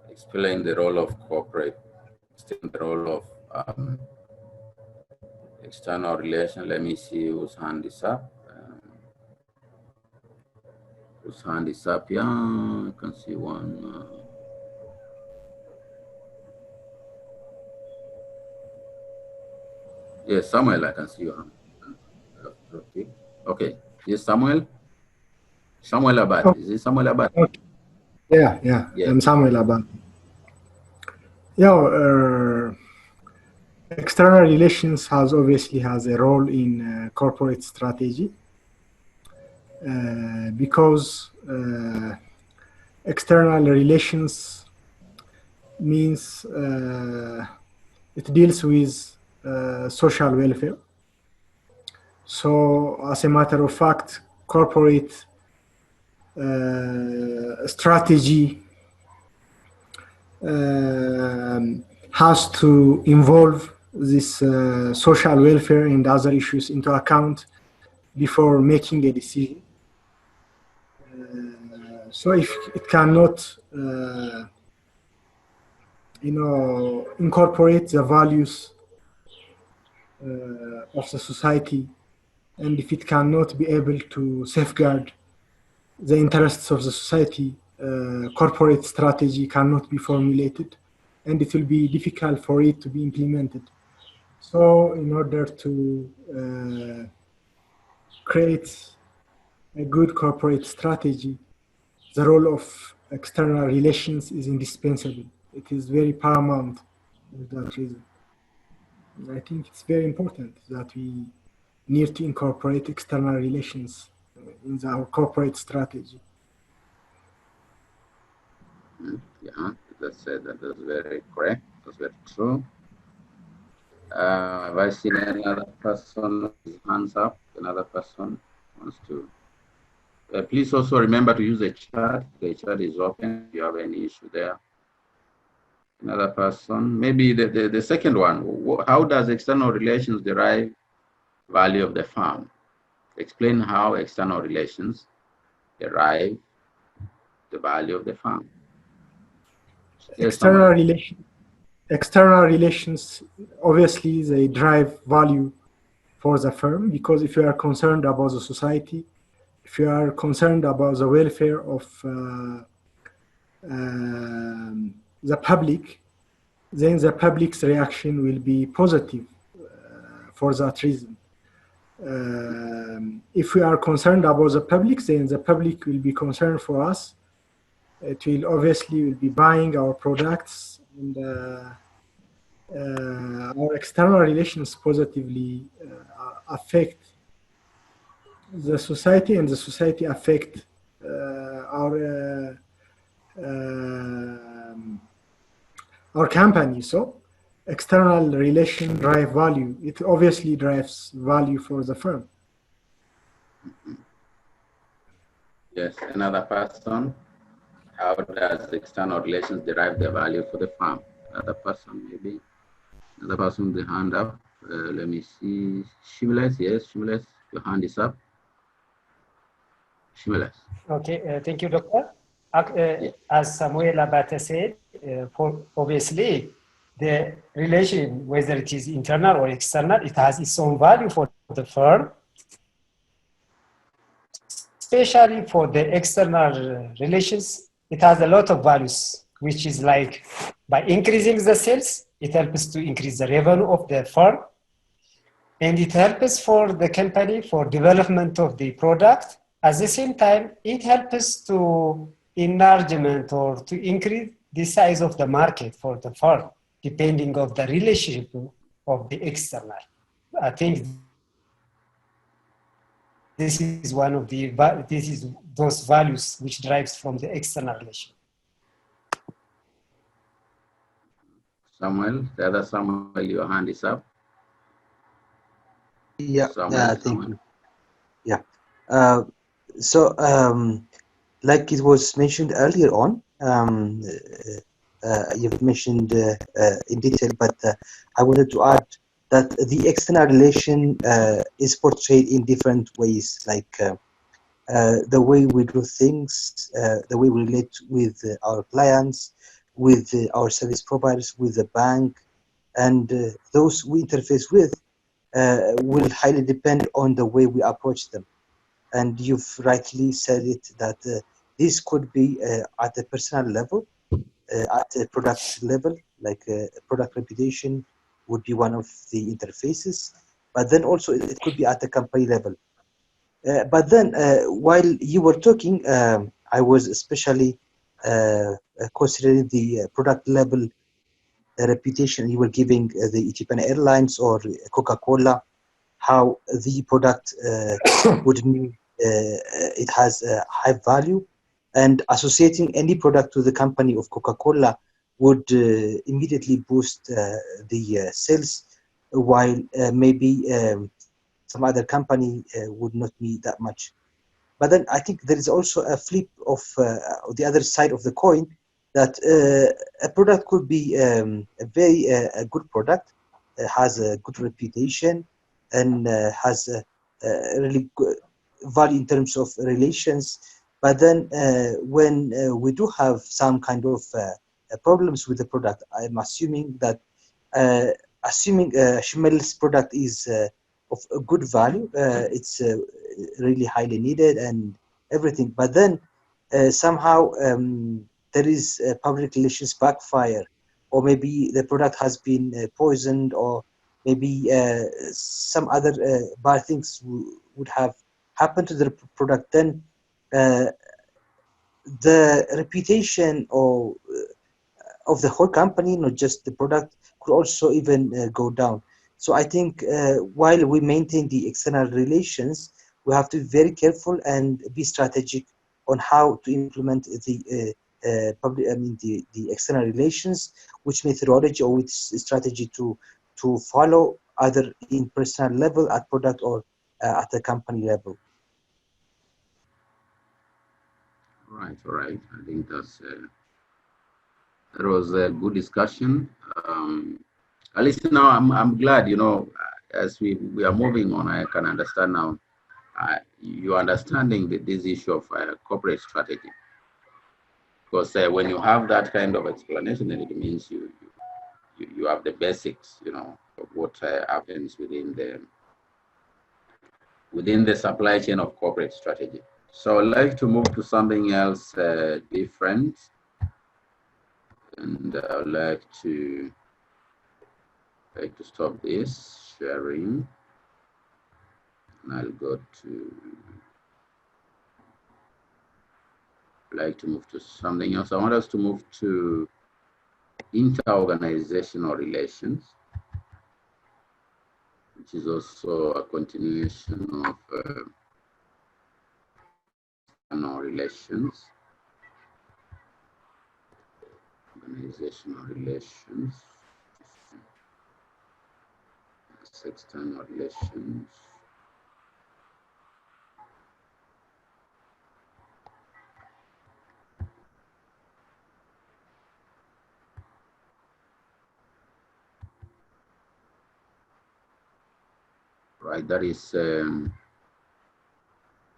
Explain the role of external relation. Let me see whose hand is up. Whose hand is up? Yeah, I can see one. Yes, Samuel, I can see your hand. Okay. Yes, Samuel. Samuel Abad. Oh. Is it Samuel Abad? Okay. Yeah. I'm Samuel Abad. Yeah, external relations obviously has a role in corporate strategy because external relations means it deals with social welfare. So, as a matter of fact, corporate strategy has to involve this social welfare and other issues into account before making a decision. So if it cannot, incorporate the values of the society, and if it cannot be able to safeguard the interests of the society, corporate strategy cannot be formulated, and it will be difficult for it to be implemented. So in order to create a good corporate strategy, the role of external relations is indispensable. It is very paramount for that reason. I think it's very important that we need to incorporate external relations in our corporate strategy. Yeah, that is very correct. That's very true. Have I seen another person with his hands up? Another person wants to. Please also remember to use the chat. The chat is open if you have any issue there. Another person, maybe the second one. How does external relations derive value of the firm? Explain how external relations derive the value of the firm. External relations, obviously, they drive value for the firm, because if you are concerned about the society, if you are concerned about the welfare of the public, then the public's reaction will be positive for that reason. If we are concerned about the public, then the public will be concerned for us. It will obviously be buying our products, and our external relations positively affect the society, and the society affect our company. So external relation drive value. It obviously drives value for the firm. Yes, another person. How does external relations derive the value for the firm? Another person, maybe. Another person with the hand up. Let me see. Shimules, yes, Shimules, your hand is up. Shimules. Okay, thank you, Doctor. As Samuel Abate said, obviously, the relation, whether it is internal or external, it has its own value for the firm. Especially for the external relations, it has a lot of values, which is like by increasing the sales, it helps to increase the revenue of the firm. And it helps for the company for development of the product. At the same time, it helps to enlargement or to increase the size of the market for the firm, depending on the relationship of the external. I think this is one of the, those values which drives from the external relation. Samuel, the other Samuel, your hand is up. Yeah, Samuel, thank you. Yeah. Like it was mentioned earlier on, you've mentioned in detail, but I wanted to add that the external relation is portrayed in different ways, like the way we do things, the way we relate with our clients, with our service providers, with the bank, and those we interface with will highly depend on the way we approach them. And you've rightly said it, that this could be at a personal level, at a product level, like product reputation would be one of the interfaces, but then also it could be at the company level. But then while you were talking, I was especially considering the product level reputation you were giving the Ethiopian Airlines or Coca-Cola, how the product would mean it has a high value, and associating any product to the company of Coca-Cola would immediately boost the sales, while maybe some other company would not need that much. But then I think there is also a flip of the other side of the coin, that a product could be a very a good product, has a good reputation, and has a really good value in terms of relations. But then when we do have some kind of problems with the product, I'm assuming that assuming Shimel's product is of a good value, it's really highly needed and everything. But then somehow there is a public relations backfire, or maybe the product has been poisoned, or maybe some other bad things would have happened to the product. Then the reputation or of the whole company, not just the product, could also even go down. So I think while we maintain the external relations, we have to be very careful and be strategic on how to implement the public, the external relations, which methodology or which strategy to follow, either in personal level, at product, or at the company level. Right, all right. I think that was a good discussion. At least now I'm glad, as we are moving on, I can understand now you're understanding this issue of corporate strategy. Because when you have that kind of explanation, then it means you have the basics, of what happens within the supply chain of corporate strategy. So I'd like to move to something else different. And I'd like to stop this sharing. And I'll go to, I'd like to move to something else. I want us to move to interorganizational relations, which is also a continuation of relations. Organizational relations, external relations. Right, that is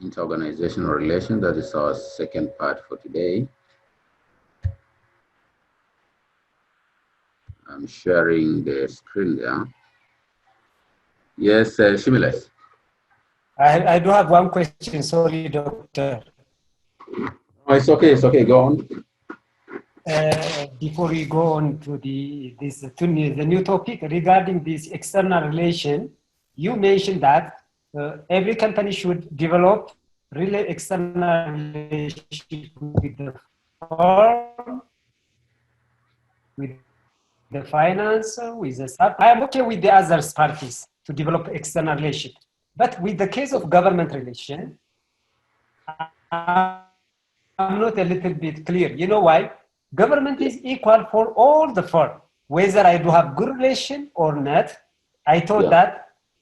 interorganizational relations. That is our second part for today. I'm sharing the screen there. Yes, Shimiles. I do have one question. Sorry, Doctor. Oh, it's okay. It's okay. Go on. Before we go on to the new topic regarding this external relation, you mentioned that every company should develop really external relationship with the firm, with the finance, with the staff. I am okay with the other parties to develop external relationship, but with the case of government relation, I'm not a little bit clear. You know why? Government is equal for all the firm. Whether I do have good relation or not, I thought that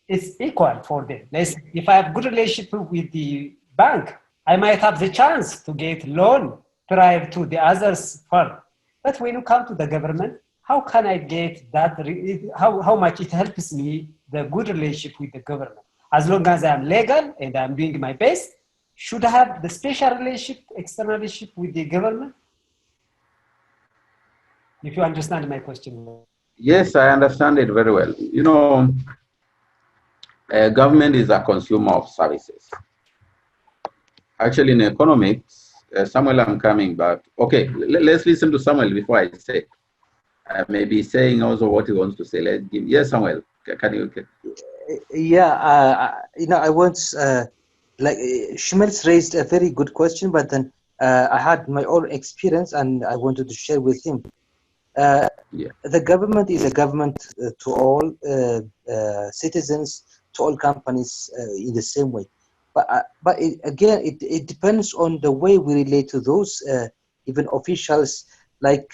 it's equal for them. If I have good relationship with the bank, I might have the chance to get loan prior to the others firm. But when you come to the government, how can I get that? How much it helps me, the good relationship with the government? As long as I'm legal and I'm doing my best, should I have the special relationship, external relationship with the government? If you understand my question. Yes, I understand it very well. Government is a consumer of services. Actually, in economics, Samuel, I'm coming back. Okay, let's listen to Samuel before I say. I may be saying also what he wants to say. Let's give. Yes, Samuel, can you? Yeah, I once like Schmelz raised a very good question, but then I had my own experience and I wanted to share with him. The government is a government to all citizens, to all companies in the same way. But it depends on the way we relate to those even officials, like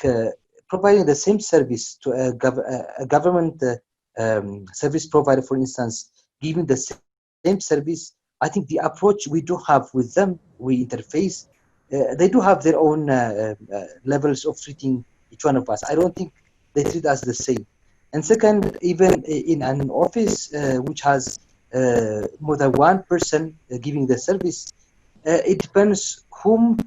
providing the same service to a government service provider, for instance, giving the same service. I think the approach we do have with them, we interface, they do have their own levels of treating each one of us. I don't think they treat us the same. And second, even in an office which has more than one person giving the service, it depends whom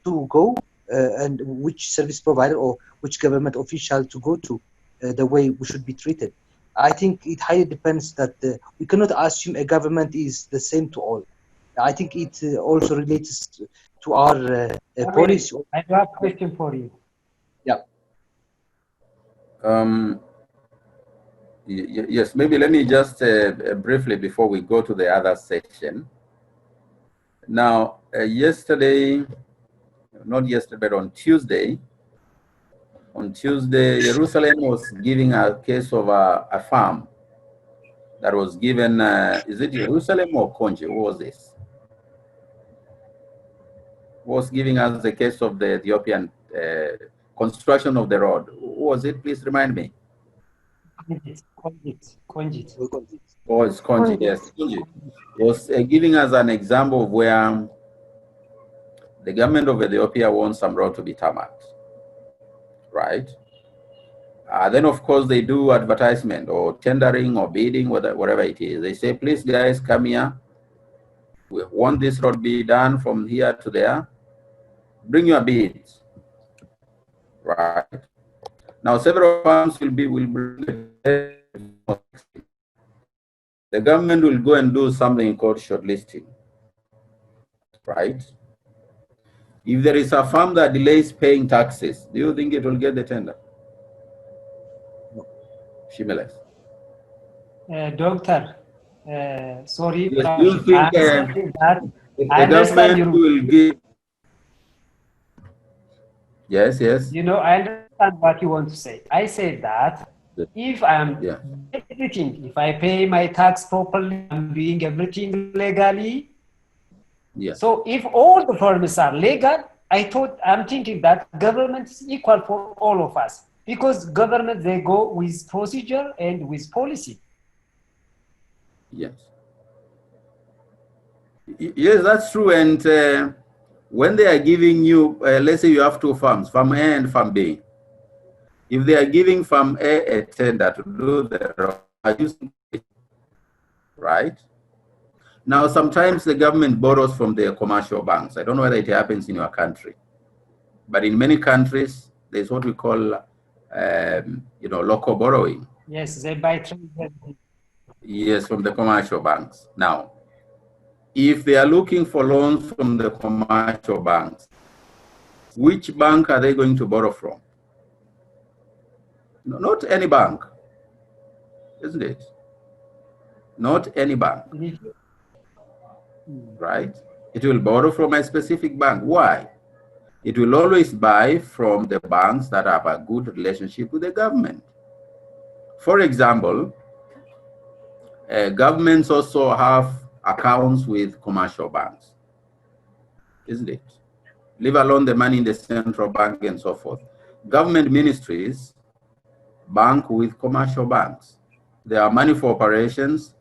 to go and which service provider or which government official to go to, the way we should be treated. I think it highly depends that we cannot assume a government is the same to all. I think it also relates to our policy. I have a question for you. Yeah. Yes, maybe let me just briefly before we go to the other section. Now, yesterday, not yesterday, but on Tuesday, Jerusalem was giving a case of a farm that was given, is it Jerusalem or Konji? What was this? Was giving us the case of the Ethiopian construction of the road. Who was it? Please remind me. Konjit. Oh, it's Konji, yes. Konji was giving us an example of where the government of Ethiopia wants some road to be tarmacked, right? Then, of course, they do advertisement or tendering or bidding, whatever it is. They say, please, guys, come here. We want this road to be done from here to there. Bring your bids, right? Now, several firms will bring the government will go and do something called shortlisting, right? If there is a firm that delays paying taxes, do you think it will get the tender? No. Shimeles. Doctor, sorry, Yes, do you think I the government will give? Yes, yes. You know, I understand what you want to say. I say that if I'm everything, if I pay my tax properly, I'm doing everything legally. Yes. So if all the firms are legal, I'm thinking that government is equal for all of us, because government, they go with procedure and with policy. Yes. Yes, that's true. And when they are giving you, let's say you have two farms, farm A and farm B. If they are giving farm A a tender to do the road, right? Now, sometimes the government borrows from the commercial banks. I don't know whether it happens in your country, but in many countries, there's what we call, local borrowing. Yes, they buy. Yes, from the commercial banks. Now, if they are looking for loans from the commercial banks, which bank are they going to borrow from? No, not any bank, isn't it? Not any bank, right? It will borrow from a specific bank. Why? It will always buy from the banks that have a good relationship with the government. For example, governments also have accounts with commercial banks, isn't it? Leave alone the money in the central bank and so forth. Government ministries bank with commercial banks. There are money for operations,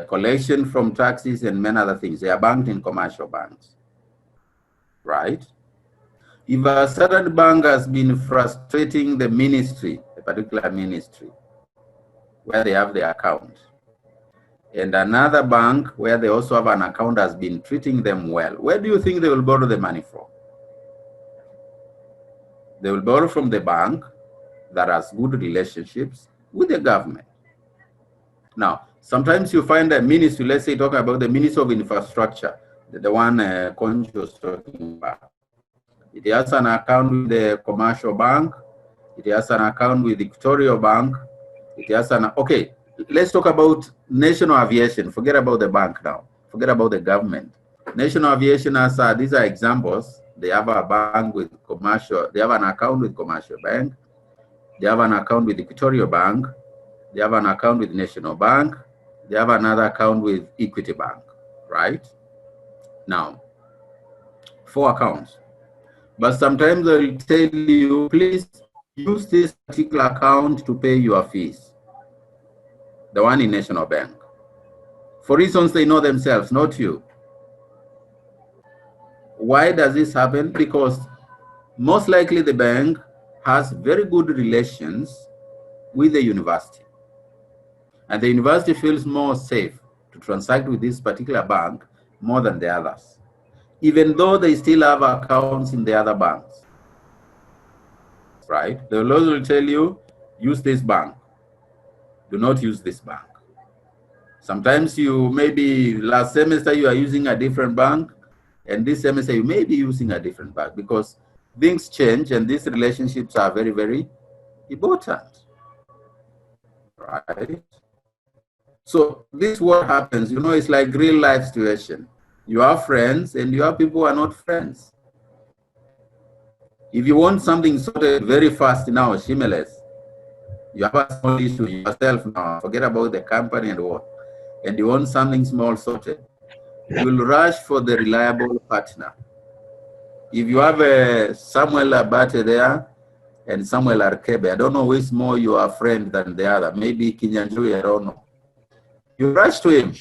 collection from taxes, and many other things. They are banked in commercial banks, right? If a certain bank has been frustrating the ministry, a particular ministry, where they have the account, and another bank where they also have an account has been treating them well, where do you think they will borrow the money from? They will borrow from the bank that has good relationships with the government. Now, sometimes you find a ministry, let's say talking about the Ministry of Infrastructure, the one Conjo was talking about. It has an account with the commercial bank. It has an account with the Equatorial Bank. It has an, okay, let's talk about national aviation. Forget about the bank now. Forget about the government. National aviation has, these are examples. They have a bank with commercial, they have an account with commercial bank. They have an account with Equatorial Bank. They have an account with National Bank. They have another account with Equity Bank, right? Now, 4 accounts. But sometimes they'll tell you, please use this particular account to pay your fees. The one in National Bank. For reasons they know themselves, not you. Why does this happen? Because most likely the bank has very good relations with the university. And the university feels more safe to transact with this particular bank more than the others, even though they still have accounts in the other banks, right? The laws will tell you, use this bank, do not use this bank. Sometimes you maybe last semester you are using a different bank, and this semester you may be using a different bank, because things change and these relationships are very, very important, right? So this is what happens, you know, it's like real life situation. You have friends and you have people who are not friends. If you want something sorted very fast now, shameless, you have a small issue yourself now, forget about the company and what, and you want something small sorted, you will rush for the reliable partner. If you have a Samuel Abate there and Samuel Arkebe, I don't know which more you are friend than the other, maybe Kinyanjui, I don't know. You rush to him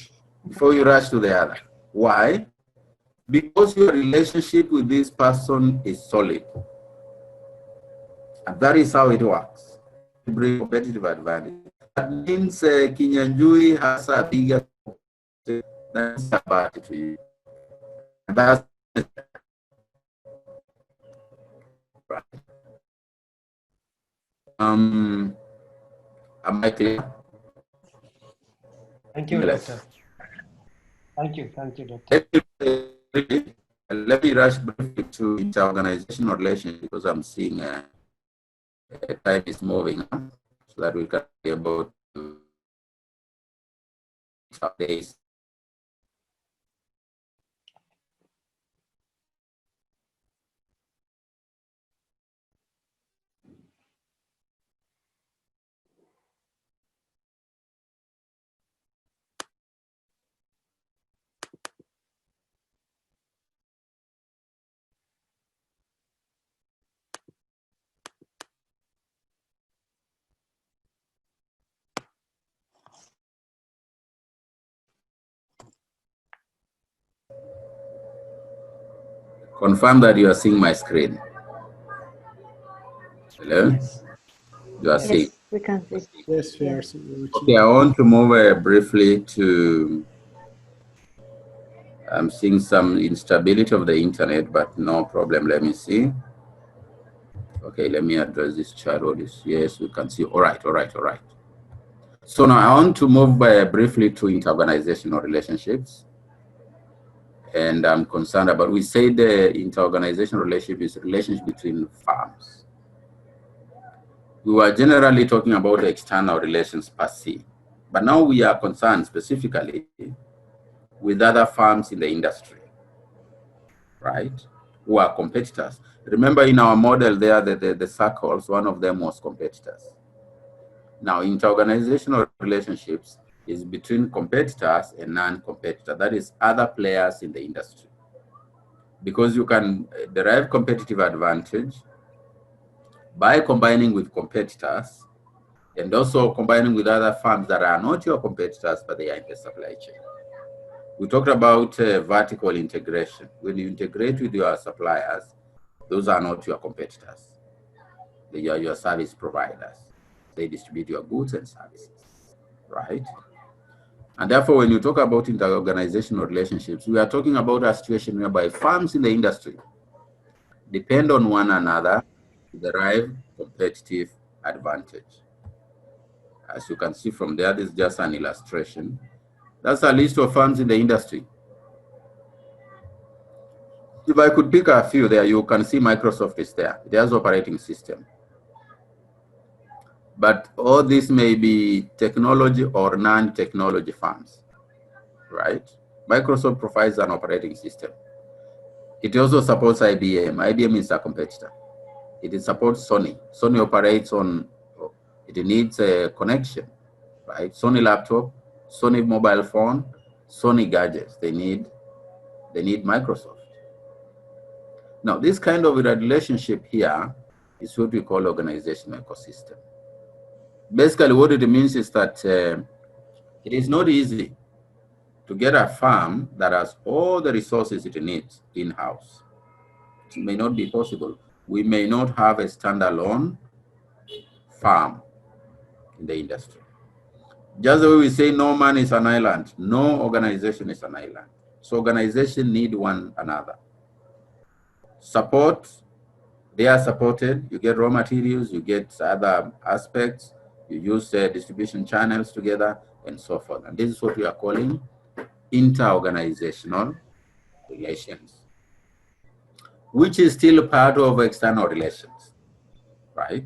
before you rush to the other. Why? Because your relationship with this person is solid. And that is how it works. Bring competitive advantage. That means Kinyanjui has a bigger than Abate to you. And that's right. Am I clear? Thank you, Doctor. Thank you, Doctor. Let me rush briefly to interorganizational relations, because I'm seeing time is moving, so that we can be able to days. Confirm that you are seeing my screen. Hello? Yes. You are seeing? Yes, we can see. Yes, we are seeing. Okay, I want to move briefly to, I'm seeing some instability of the internet, but no problem. Let me see. Okay, let me address this chat. Yes, we can see. All right. So now I want to move briefly to interorganizational relationships. And I'm concerned about, we say the interorganizational relationship is a relationship between firms. We were generally talking about external relations per se, but now we are concerned specifically with other firms in the industry, right, who are competitors. Remember in our model there, the circles, one of them was competitors. Now, interorganizational relationships is between competitors and non-competitors, that is other players in the industry. Because you can derive competitive advantage by combining with competitors and also combining with other firms that are not your competitors, but they are in the supply chain. We talked about vertical integration. When you integrate with your suppliers, those are not your competitors. They are your service providers. They distribute your goods and services, right? And therefore, when you talk about interorganizational relationships, we are talking about a situation whereby firms in the industry depend on one another to derive competitive advantage. As you can see from there, this is just an illustration. That's a list of firms in the industry. If I could pick a few there, you can see Microsoft is there. It has operating system. But all this may be technology or non-technology firms, right? Microsoft provides an operating system. It also supports IBM. IBM is a competitor. It supports Sony. Sony operates on, it needs a connection, right? Sony laptop, Sony mobile phone, Sony gadgets, they need Microsoft. Now, this kind of relationship here is what we call organizational ecosystem. Basically, what it means is that it is not easy to get a firm that has all the resources it needs in-house. may not be possible. We may not have a standalone farm in the industry. Just the way we say no man is an island, no organization is an island. So organizations need one another. Support, they are supported. You get raw materials, you get other aspects, you use distribution channels together, and so forth. And this is what we are calling inter-organizational relations, which is still part of external relations, right?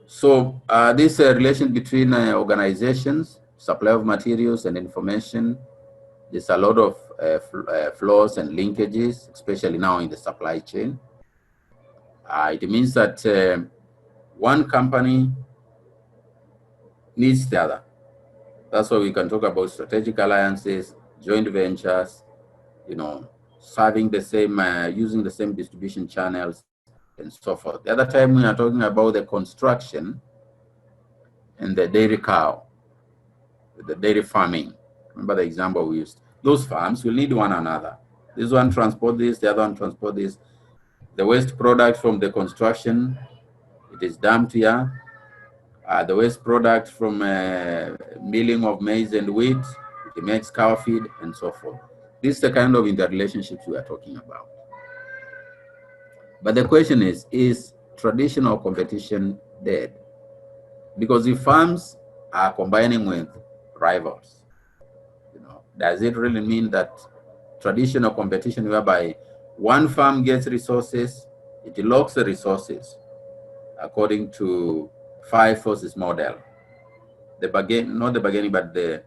So this relation between organizations, supply of materials and information, there's a lot of flaws and linkages, especially now in the supply chain. It means that one company needs the other. That's why we can talk about strategic alliances, joint ventures, you know, serving the same, using the same distribution channels, and so forth. The other time we are talking about the construction and the dairy cow, the dairy farming. Remember the example we used? Those farms will need one another. This one transport this, the other one transport this. The waste product from the construction, it is dumped here. The waste product from milling of maize and wheat, it makes cow feed, and so forth. This is the kind of interrelationships we are talking about. But the question is traditional competition dead? Because if farms are combining with rivals, you know, does it really mean that traditional competition whereby one farm gets resources, it locks the resources according to 5 forces model? The bargain, not the bargaining, but the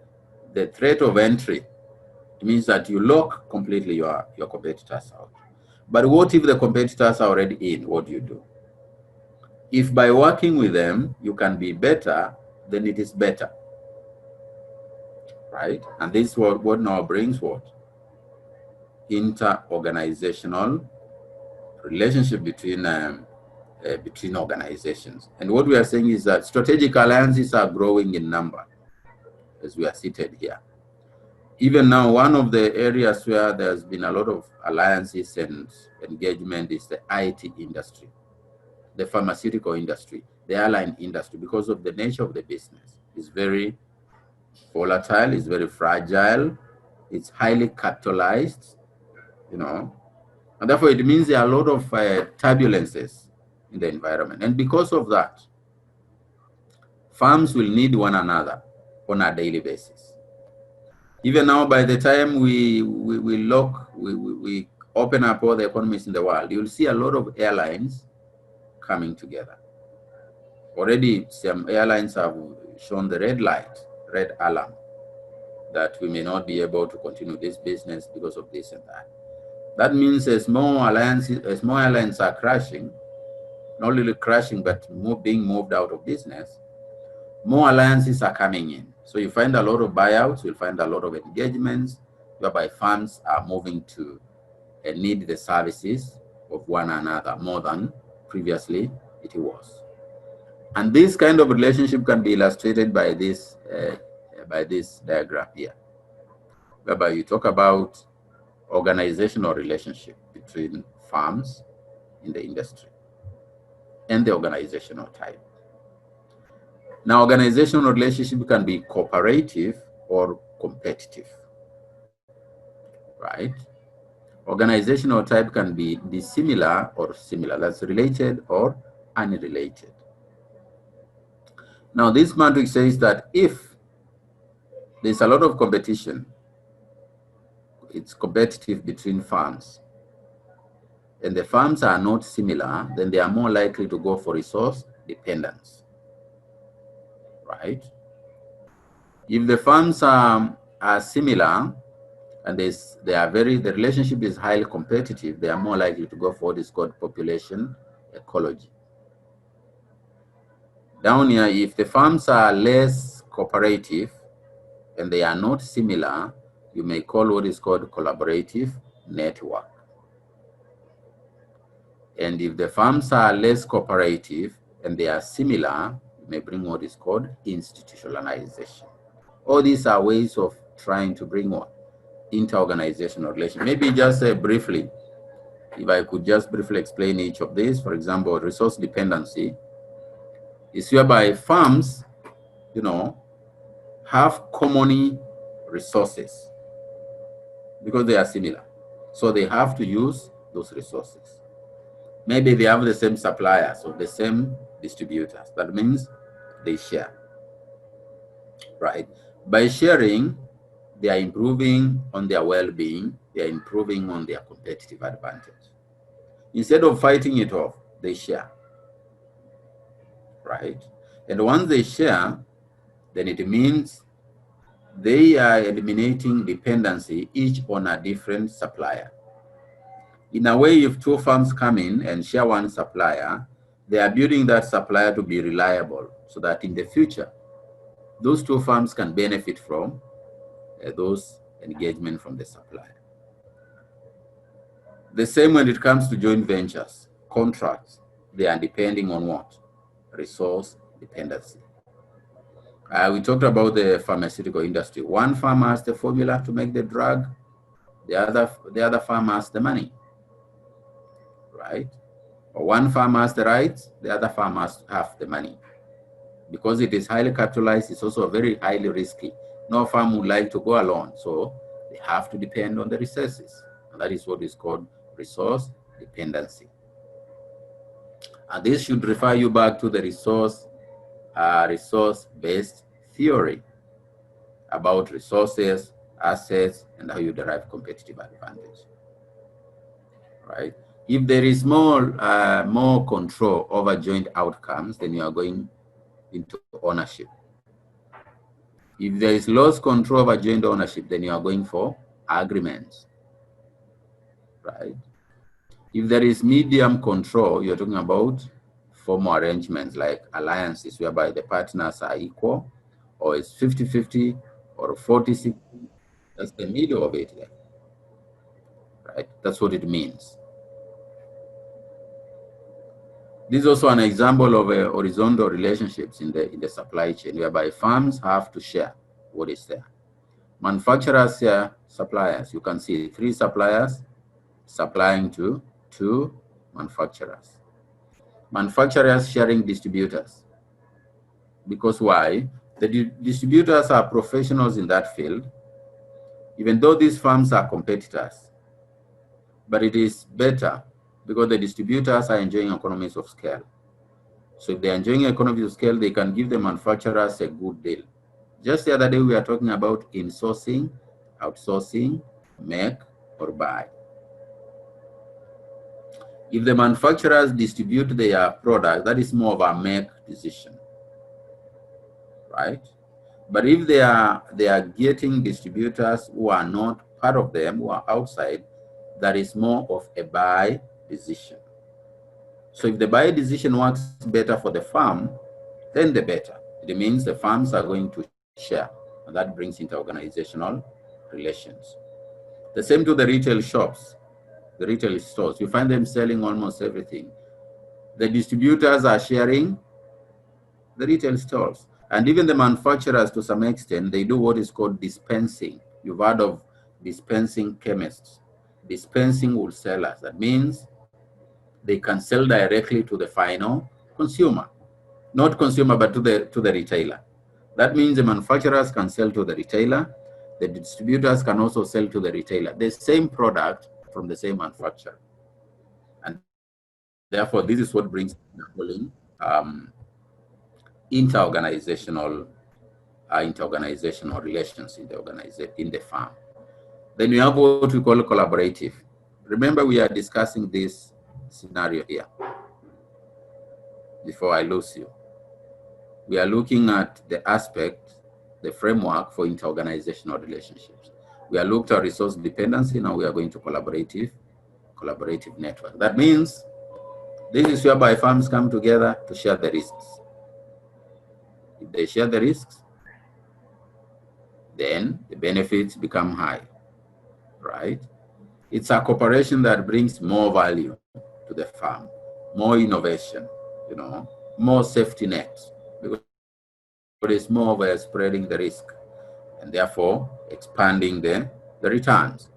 threat of entry. It means that you lock completely your competitors out. But what if the competitors are already in? What do you do? If by working with them, you can be better, then it is better, right? And this is what now brings what? Inter-organizational relationship between organizations. And what we are saying is that strategic alliances are growing in number as we are seated here. Even now, one of the areas where there's been a lot of alliances and engagement is the IT industry, the pharmaceutical industry, the airline industry, because of the nature of the business. It's very volatile, it's very fragile, it's highly capitalized, you know, and therefore it means there are a lot of turbulences in the environment. And because of that, firms will need one another on a daily basis. Even now, by the time we open up all the economies in the world, you'll see a lot of airlines coming together. Already, some airlines have shown the red light, red alarm, that we may not be able to continue this business because of this and that. That means as more airlines are crashing, not really crashing, but being moved out of business, more alliances are coming in. So you find a lot of buyouts, you'll find a lot of engagements, whereby firms are moving to need the services of one another more than previously it was. And this kind of relationship can be illustrated by this diagram here, whereby you talk about organizational relationship between firms in the industry and the organizational type. Now, organizational relationship can be cooperative or competitive, right? Organizational type can be dissimilar or similar, that's related or unrelated. Now, this matrix says that if there's a lot of competition, it's competitive between firms, and the firms are not similar, then they are more likely to go for resource dependence, right? If the firms are similar and the relationship is highly competitive, they are more likely to go for what is called population ecology. Down here, if the firms are less cooperative and they are not similar, you may call what is called collaborative network. And if the firms are less cooperative and they are similar, you may bring what is called institutionalization. All these are ways of trying to bring what? interorganizational relation. Maybe just briefly, if I could just briefly explain each of these. For example, resource dependency is whereby firms, have common resources because they are similar. So they have to use those resources. Maybe they have the same suppliers or the same distributors. That means they share, right? By sharing, they are improving on their well-being. They are improving on their competitive advantage. Instead of fighting it off, they share, right? And once they share, then it means they are eliminating dependency, each on a different supplier. In a way, if two firms come in and share one supplier, they are building that supplier to be reliable so that in the future, those two firms can benefit from those engagement from the supplier. The same when it comes to joint ventures, contracts, they are depending on what? Resource dependency. We talked about the pharmaceutical industry. One firm has the formula to make the drug, the other firm has the money, right? Or one firm has the rights, the other firm has have the money. Because it is highly capitalized, it's also very highly risky. No firm would like to go alone, so they have to depend on the resources. And that is what is called resource dependency. And this should refer you back to the resource-based theory about resources, assets, and how you derive competitive advantage, right? If there is more control over joint outcomes, then you are going into ownership. If there is lost control over joint ownership, then you are going for agreements, right? If there is medium control, you're talking about formal arrangements like alliances whereby the partners are equal, or it's 50-50 or 40-60. That's the middle of it there, right? That's what it means. This is also an example of horizontal relationships in the supply chain, whereby firms have to share what is there. Manufacturers share suppliers. You can see 3 suppliers supplying to 2 manufacturers. Manufacturers sharing distributors. Because why? The distributors are professionals in that field, even though these firms are competitors. But it is better because the distributors are enjoying economies of scale. So if they're enjoying economies of scale, they can give the manufacturers a good deal. Just the other day, we were talking about insourcing, outsourcing, make or buy. If the manufacturers distribute their product, that is more of a make decision, right? But if they are getting distributors who are not part of them, who are outside, that is more of a buy decision. So if the buy decision works better for the firm, then the better. It means the firms are going to share, and that brings into organizational relations. The same to the retail shops, the retail stores. You find them selling almost everything. The distributors are sharing the retail stores. And even the manufacturers, to some extent, they do what is called dispensing. You've heard of dispensing chemists, dispensing wholesalers. That means they can sell directly to the final consumer, not consumer, but to the retailer. That means the manufacturers can sell to the retailer. The distributors can also sell to the retailer the same product from the same manufacturer. And therefore, this is what brings interorganizational relations in the firm. Then we have what we call collaborative. Remember, we are discussing this scenario here. Before I lose you, we are looking at the aspect, the framework for interorganizational relationships. We are looked at resource dependency. Now we are going to collaborative network. That means this is whereby firms come together to share the risks. If they share the risks, then the benefits become high, right? It's a cooperation that brings more value to the firm, more innovation, more safety nets, because it's more of spreading the risk and therefore expanding the the returns,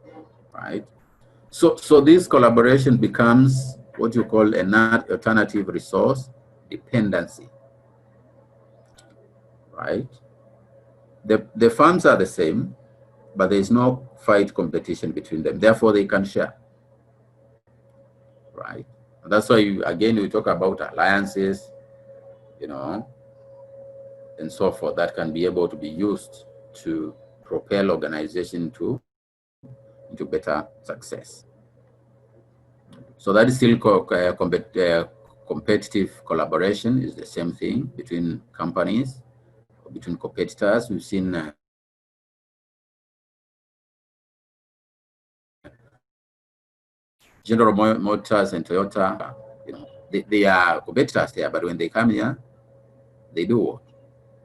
right? So this collaboration becomes what you call an alternative resource dependency, right? The firms are the same, but there is no fight competition between them. Therefore, they can share, right? And that's why, again, we talk about alliances, you know, and so forth, that can be able to be used to propel organization into better success. So that is still competitive collaboration is the same thing between companies, between competitors. We've seen General Motors and Toyota, you know, they are competitors there, but when they come here, they do what?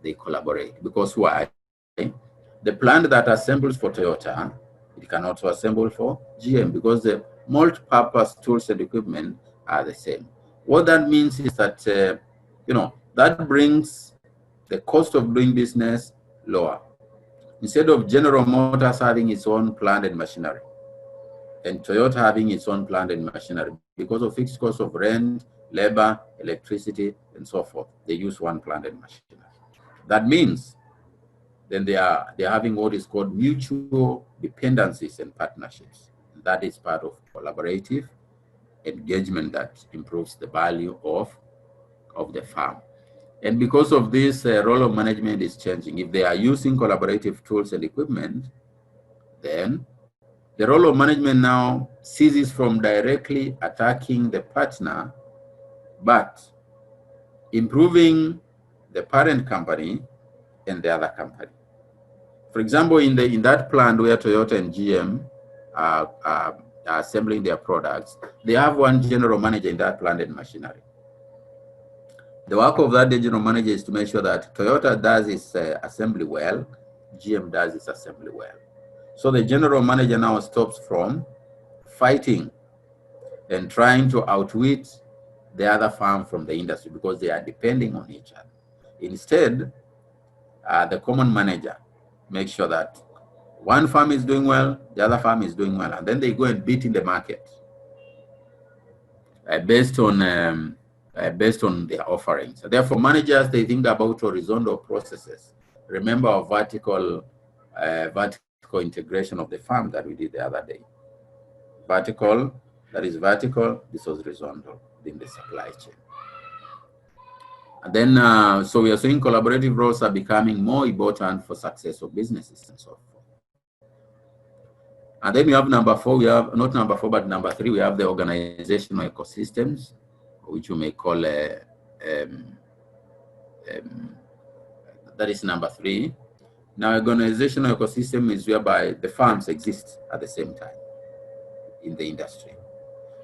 They collaborate. Because why? The plant that assembles for Toyota, it can also assemble for GM, because the multi-purpose tools and equipment are the same. What that means is that, you know, that brings the cost of doing business lower. Instead of General Motors having its own plant and machinery, and Toyota having its own plant and machinery, because of fixed cost of rent, labor, electricity, and so forth, they use one plant and machinery. That means then they are having what is called mutual dependencies and partnerships. That is part of collaborative engagement that improves the value of the firm. And because of this, role of management is changing. If they are using collaborative tools and equipment, then the role of management now ceases from directly attacking the partner, but improving the parent company and the other company. For example, in that plant where Toyota and GM are assembling their products, they have one general manager in that plant and machinery. The work of that general manager is to make sure that Toyota does its assembly well, GM does its assembly well. So the general manager now stops from fighting and trying to outwit the other firm from the industry, because they are depending on each other. Instead, the common manager makes sure that one firm is doing well, the other firm is doing well, and then they go and beat in the market based on their offerings. So therefore, managers, they think about horizontal processes. Remember our vertical integration of the firm that we did the other day. Vertical, that is vertical, this was horizontal in the supply chain. And then, so we are seeing collaborative roles are becoming more important for success of businesses and so forth. And then we have number 4, we have, not number 4, but number 3, we have the organizational ecosystems, which you may call, that is number 3. Now, organizational ecosystem is whereby the firms exist at the same time in the industry.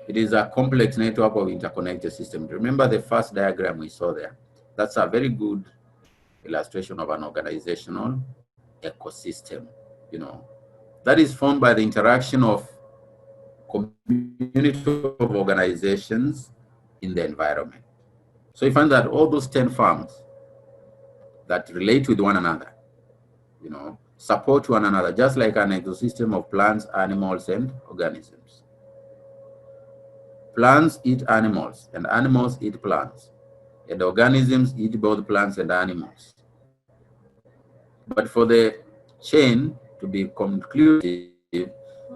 It is a complex network of interconnected systems. Remember the first diagram we saw there? That's a very good illustration of an organizational ecosystem, you know. That is formed by the interaction of community of organizations in the environment. So you find that all those 10 firms that relate with one another, you know, support one another, just like an ecosystem of plants, animals, and organisms. Plants eat animals, and animals eat plants, and organisms eat both plants and animals. But for the chain to be conclusive,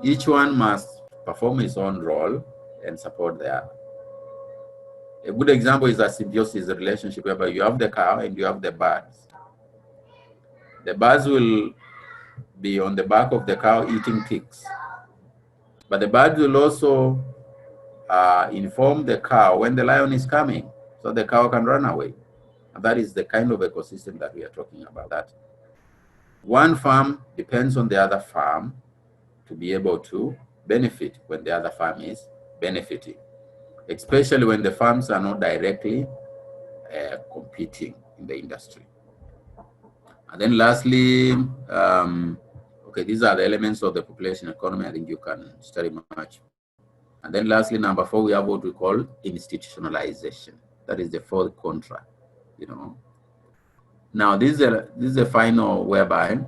each one must perform its own role and support the other. A good example is a symbiosis relationship whereby you have the cow and you have the birds. The birds will be on the back of the cow eating ticks, but the birds will also inform the cow when the lion is coming, so the cow can run away. And that is the kind of ecosystem that we are talking about. That one farm depends on the other farm to be able to benefit when the other farm is benefiting, especially when the farms are not directly competing in the industry. And then lastly, okay, these are the elements of the population economy. I think you can study much. And then lastly, number 4, we have what we call institutionalization. That is the 4th contra, you know. Now, this is a final whereby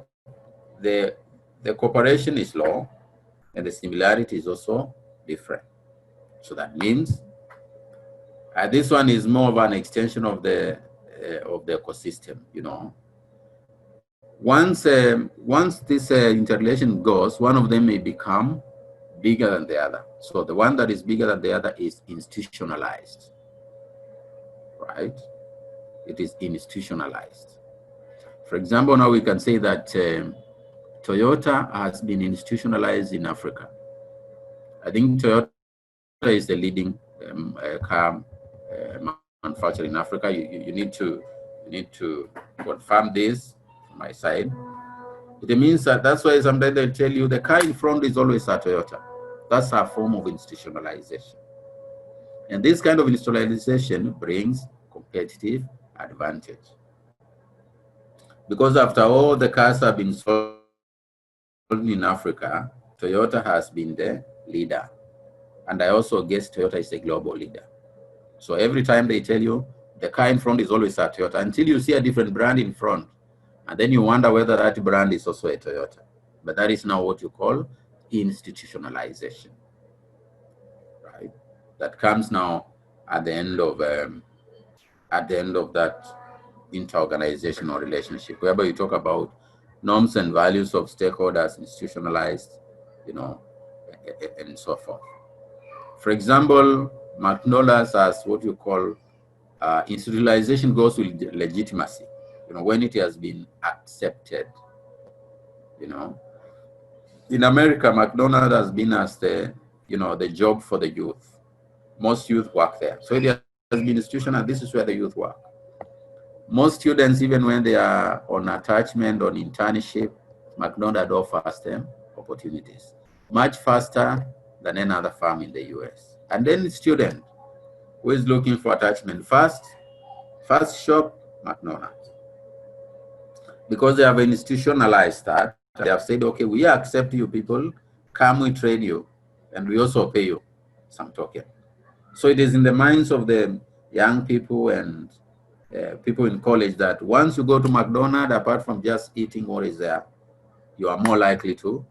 the the cooperation is low, and the similarity is also different. So that means this one is more of an extension of the ecosystem. You know, once this interrelation goes, one of them may become bigger than the other. So the one that is bigger than the other is institutionalized, right? It is institutionalized. For example, now we can say that Toyota has been institutionalized in Africa. I think Toyota is the leading car manufacturer in Africa. You need to confirm this from my side. It means that's why sometimes they tell you the car in front is always a Toyota. That's a form of institutionalization. And this kind of institutionalization brings competitive advantage. Because after all the cars have been sold in Africa, Toyota has been the leader. And I also guess Toyota is a global leader. So every time they tell you the car in front is always a Toyota, until you see a different brand in front, and then you wonder whether that brand is also a Toyota. But that is now what you call institutionalization, right? That comes now at the end of that interorganizational relationship, whereby you talk about norms and values of stakeholders institutionalized, you know, and so forth. For example, McDonald's has what you call institutionalization goes with legitimacy. You know, when it has been accepted. You know, in America, McDonald's has been as the, you know, the job for the youth. Most youth work there, so it has been institutional. This is where the youth work. Most students, even when they are on attachment, on internship, McDonald's offers them opportunities much faster than any other firm in the US. And then the student who is looking for attachment first shop, McDonald's. Because they have institutionalized that, they have said, okay, we accept you people, come we train you, and we also pay you some token. So it is in the minds of the young people and people in college that once you go to McDonald's, apart from just eating what is there, you are more likely to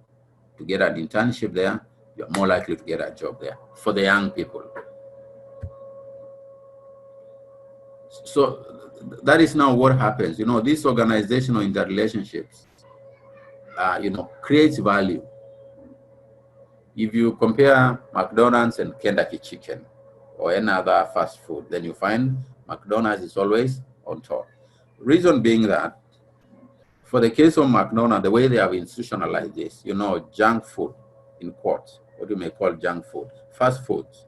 get an internship there, you are more likely to get a job there for the young people. So that is now what happens. You know, this organizational interrelationships, you know, creates value. If you compare McDonald's and Kentucky Chicken or any other fast food, then you find McDonald's is always on top. Reason being that, for the case of McDonald's, the way they have institutionalized this, you know, junk food, in quotes, what you may call junk food, fast foods,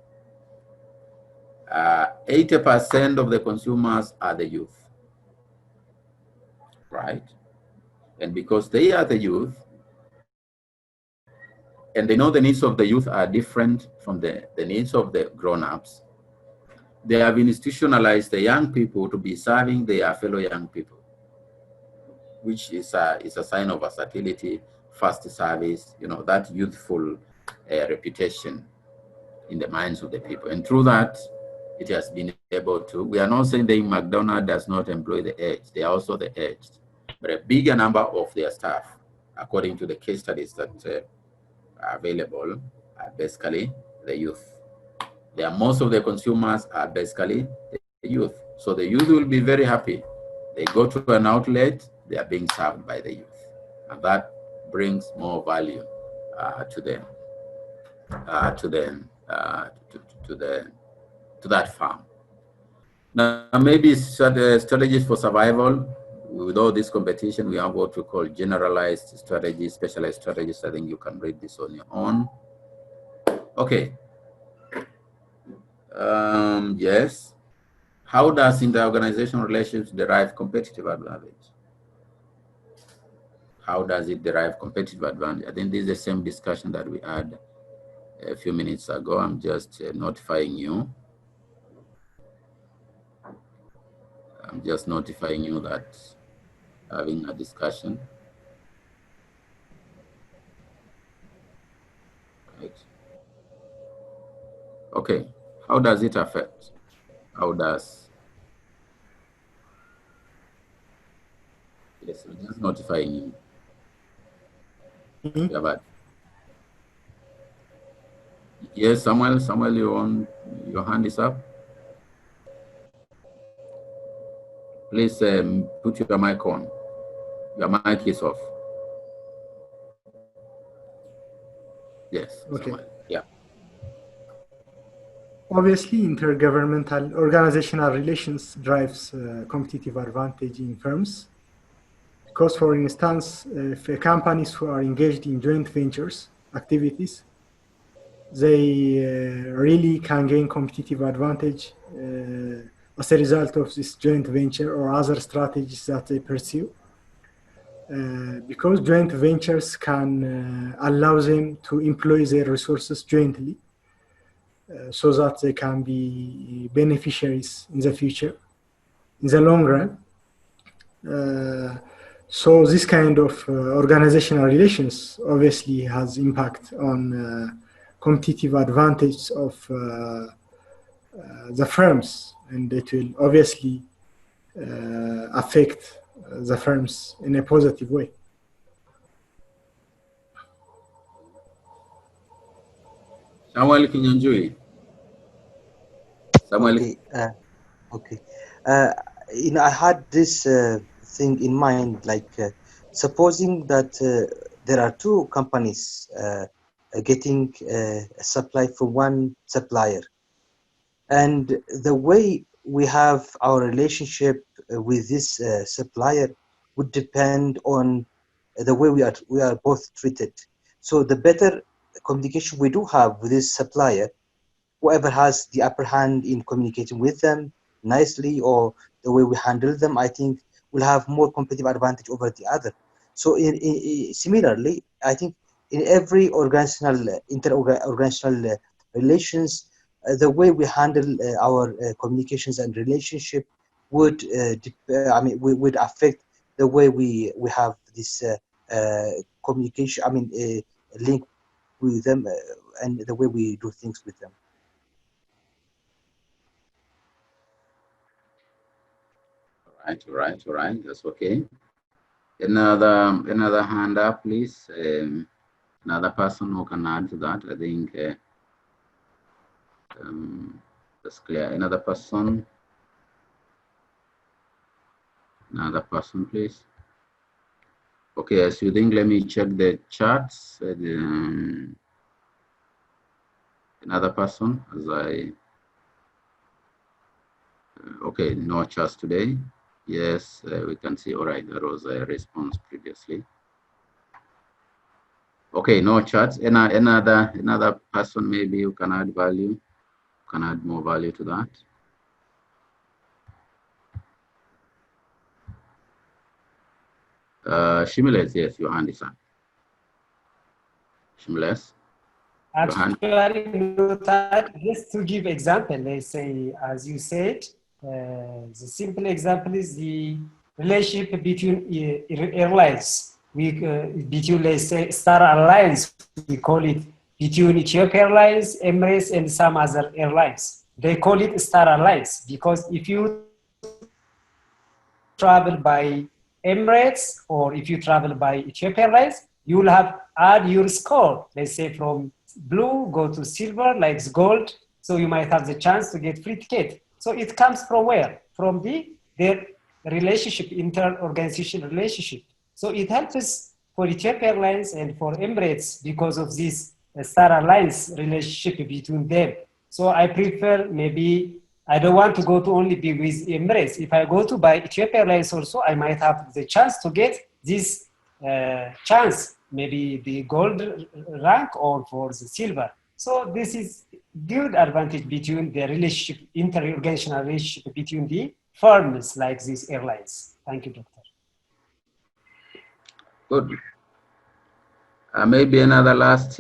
80% of the consumers are the youth, right? And because they are the youth, and they know the needs of the youth are different from the needs of the grown-ups, they have institutionalized the young people to be serving their fellow young people, which is a sign of versatility, fast service, you know, that youthful reputation in the minds of the people. And through that, it has been able to, we are not saying that McDonald's does not employ the aged, they are also the aged, but a bigger number of their staff, according to the case studies that are available, are basically the youth. Most of the consumers are basically the youth. So the youth will be very happy. They go to an outlet, they are being served by the youth. And that brings more value to that farm. Now, maybe strategies for survival. With all this competition, we have what we call generalized strategies, specialized strategies. I think you can read this on your own. Okay. Yes. How does inter-organizational relationships derive competitive advantage? How does it derive competitive advantage? I think this is the same discussion that we had a few minutes ago. I'm just notifying you. I'm just notifying you that having a discussion. Right. Okay. How does it affect? How does? Yes, I'm just notifying you. Yeah, but yes, Samuel, your hand is up. Please put your mic on. Your mic is off. Yes, Okay. Samuel. Yeah. Obviously, intergovernmental organizational relations drives competitive advantage in firms. Because, for instance, if companies who are engaged in joint ventures activities, they really can gain competitive advantage as a result of this joint venture or other strategies that they pursue. Because joint ventures can allow them to employ their resources jointly so that they can be beneficiaries in the future, in the long run. So this kind of organizational relations obviously has impact on competitive advantage of the firms, and it will obviously affect the firms in a positive way. Samuel Kinyanjui. Samuel. Okay. Okay. I had this thing in mind, like supposing that there are two companies getting a supply from one supplier, and the way we have our relationship with this supplier would depend on the way we are both treated. So the better communication we do have with this supplier, whoever has the upper hand in communicating with them nicely, or the way we handle them, I think will have more competitive advantage over the other. So similarly, I think in every inter-organizational relations, the way we handle our communications and relationship would would affect the way we have this communication, link with them, and the way we do things with them. All right. That's okay. Another hand up, please. Another person who can add to that. I think that's clear. Another person, please. Okay, as you think, let me check the charts. Another person, as I. Okay, no charts today. Yes, we can see. All right, there was a response previously. Okay, no charts. Another person maybe who can add value, can add more value to that. Shimiles, yes, your hand is up. Shimiles. Actually, just to give example, let's say, as you said, the simple example is the relationship between airlines. Between, let's say, Star Alliance, we call it between Ethiopia Airlines, Emirates, and some other airlines. They call it Star Alliance because if you travel by Emirates or if you travel by Ethiopia Airlines, you will have add your score. Let's say from blue go to silver, like gold. So you might have the chance to get free ticket. So it comes from where? From their relationship, inter-organization relationship. So it helps us for Ethiopia Airlines and for Emirates because of this Star Alliance relationship between them. So I prefer maybe I don't want to go to only be with Emirates. If I go to buy Ethiopia Airlines also, I might have the chance to get this chance, maybe the gold rank or for the silver. So this is good advantage between the relationship, inter-organizational relationship between the firms like these airlines. Thank you, Doctor. Good. Maybe another last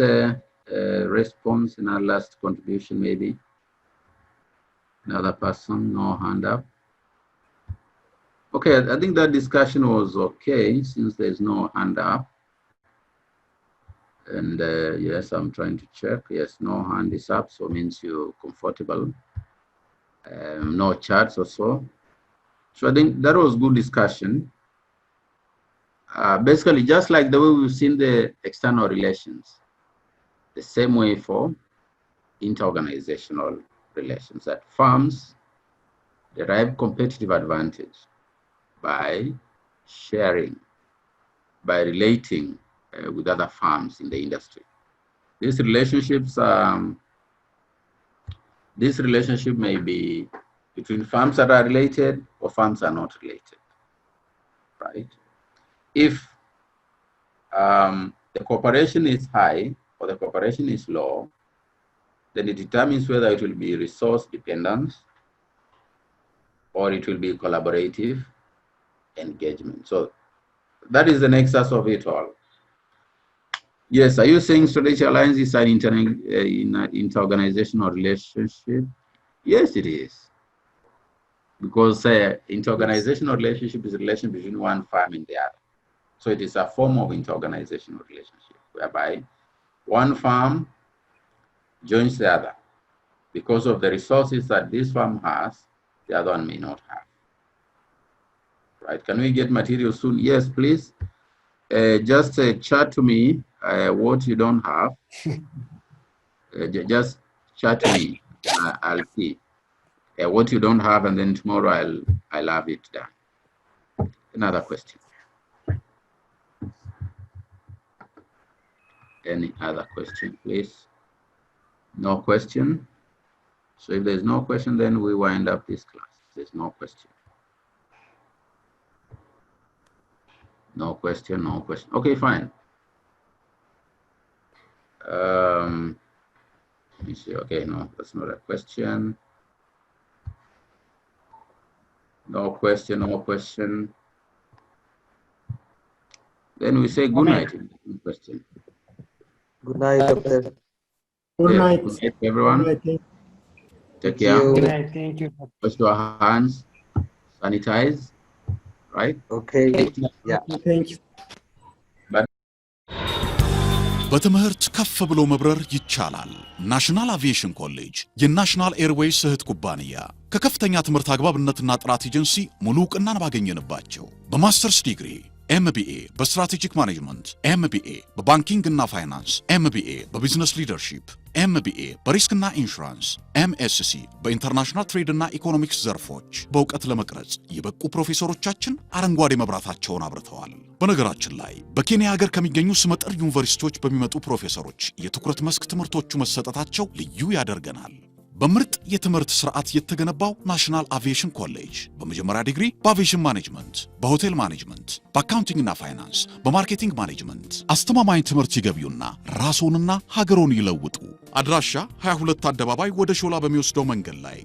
response, another last contribution, maybe. Another person, no hand up. Okay, I think that discussion was okay since there's no hand up. And yes, I'm trying to check. Yes, no hand is up, so means you're comfortable. No charts or so. So I think that was good discussion. Basically, just like the way we've seen the external relations, the same way for interorganizational relations, that firms derive competitive advantage by sharing, by relating with other firms in the industry. These relationships, this relationship may be between firms that are related or firms are not related, right? If the cooperation is high or the cooperation is low, then it determines whether it will be resource dependent or it will be collaborative engagement. So that is the nexus of it all. Yes, are you saying strategic alliance is an interorganizational relationship? Yes, it is. Because interorganizational relationship is a relation between one firm and the other. So it is a form of interorganizational relationship whereby one firm joins the other because of the resources that this firm has, the other one may not have. Right? Can we get material soon? Yes, please. Just chat to me what you don't have. Just chat to me. I'll see what you don't have, and then tomorrow I'll have it done. Another question. Any other question, please? No question. So if there's no question, then we wind up this class. There's no question. No question, no question. Okay, fine. Let me see. Okay, no, that's not a question. No question, no question. Then we say good night. No question. Good night, Doctor. Good night. Good night, everyone. Good night. Take care. you. Good night. Thank you. Wash your hands. Sanitize. Right? Okay. Yeah. Thank you. በትምህርት ከፍ ብሎ መብረር ይቻላል። ናሽናል አቪዬሽን ኮሌጅ የናሽናል ኤርዌይስ እህት ኩባንያ ከከፍተኛ ትምህርት አግባብነትና ጥራት ኤጀንሲ ሙሉ ዕውቅናን ባገኘንባቸው በማስተርስ ዲግሪ ኤምቢኤ በስትራቴጂክ ማኔጅመንት፣ ኤምቢኤ በባንኪንግ እና ፋይናንስ፣ ኤምቢኤ በቢዝነስ ሊደርሺፕ፣ ኤምቢኤ በሪስክና ኢንሹራንስ፣ ኤምኤስሲ በኢንተርናሽናል ትሬድ እና ኢኮኖሚክስ ዘርፎች በእውቀት ለመቅረጽ የበቁ ፕሮፌሰሮቻችን አረንጓዴ መብራታቸውን አብርተዋል። በነገራችን ላይ በኬንያ ሀገር ከሚገኙ ስመጥር ዩኒቨርሲቲዎች በሚመጡ ፕሮፌሰሮች የትኩረት መስክ ትምህርቶቹ መሰጠታቸው ልዩ ያደርገናል። በምርጥ የትምህርት ስርዓት የተገነባው ናሽናል አቪዬሽን ኮሌጅ በመጀመሪያ ዲግሪ በአቪዬሽን ማኔጅመንት፣ በሆቴል ማኔጅመንት፣ በአካውንቲንግና ፋይናንስ፣ በማርኬቲንግ ማኔጅመንት አስተማማኝ ትምህርት ይገቢውና ራስዎንና ሀገሮን ይለውጡ። አድራሻ 22 አደባባይ ወደ ሾላ በሚወስደው መንገድ ላይ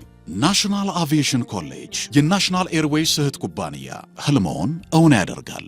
ናሽናል አቪዬሽን ኮሌጅ የናሽናል ኤርዌይስ እህት ኩባንያ ህልሞን እውን ያደርጋል።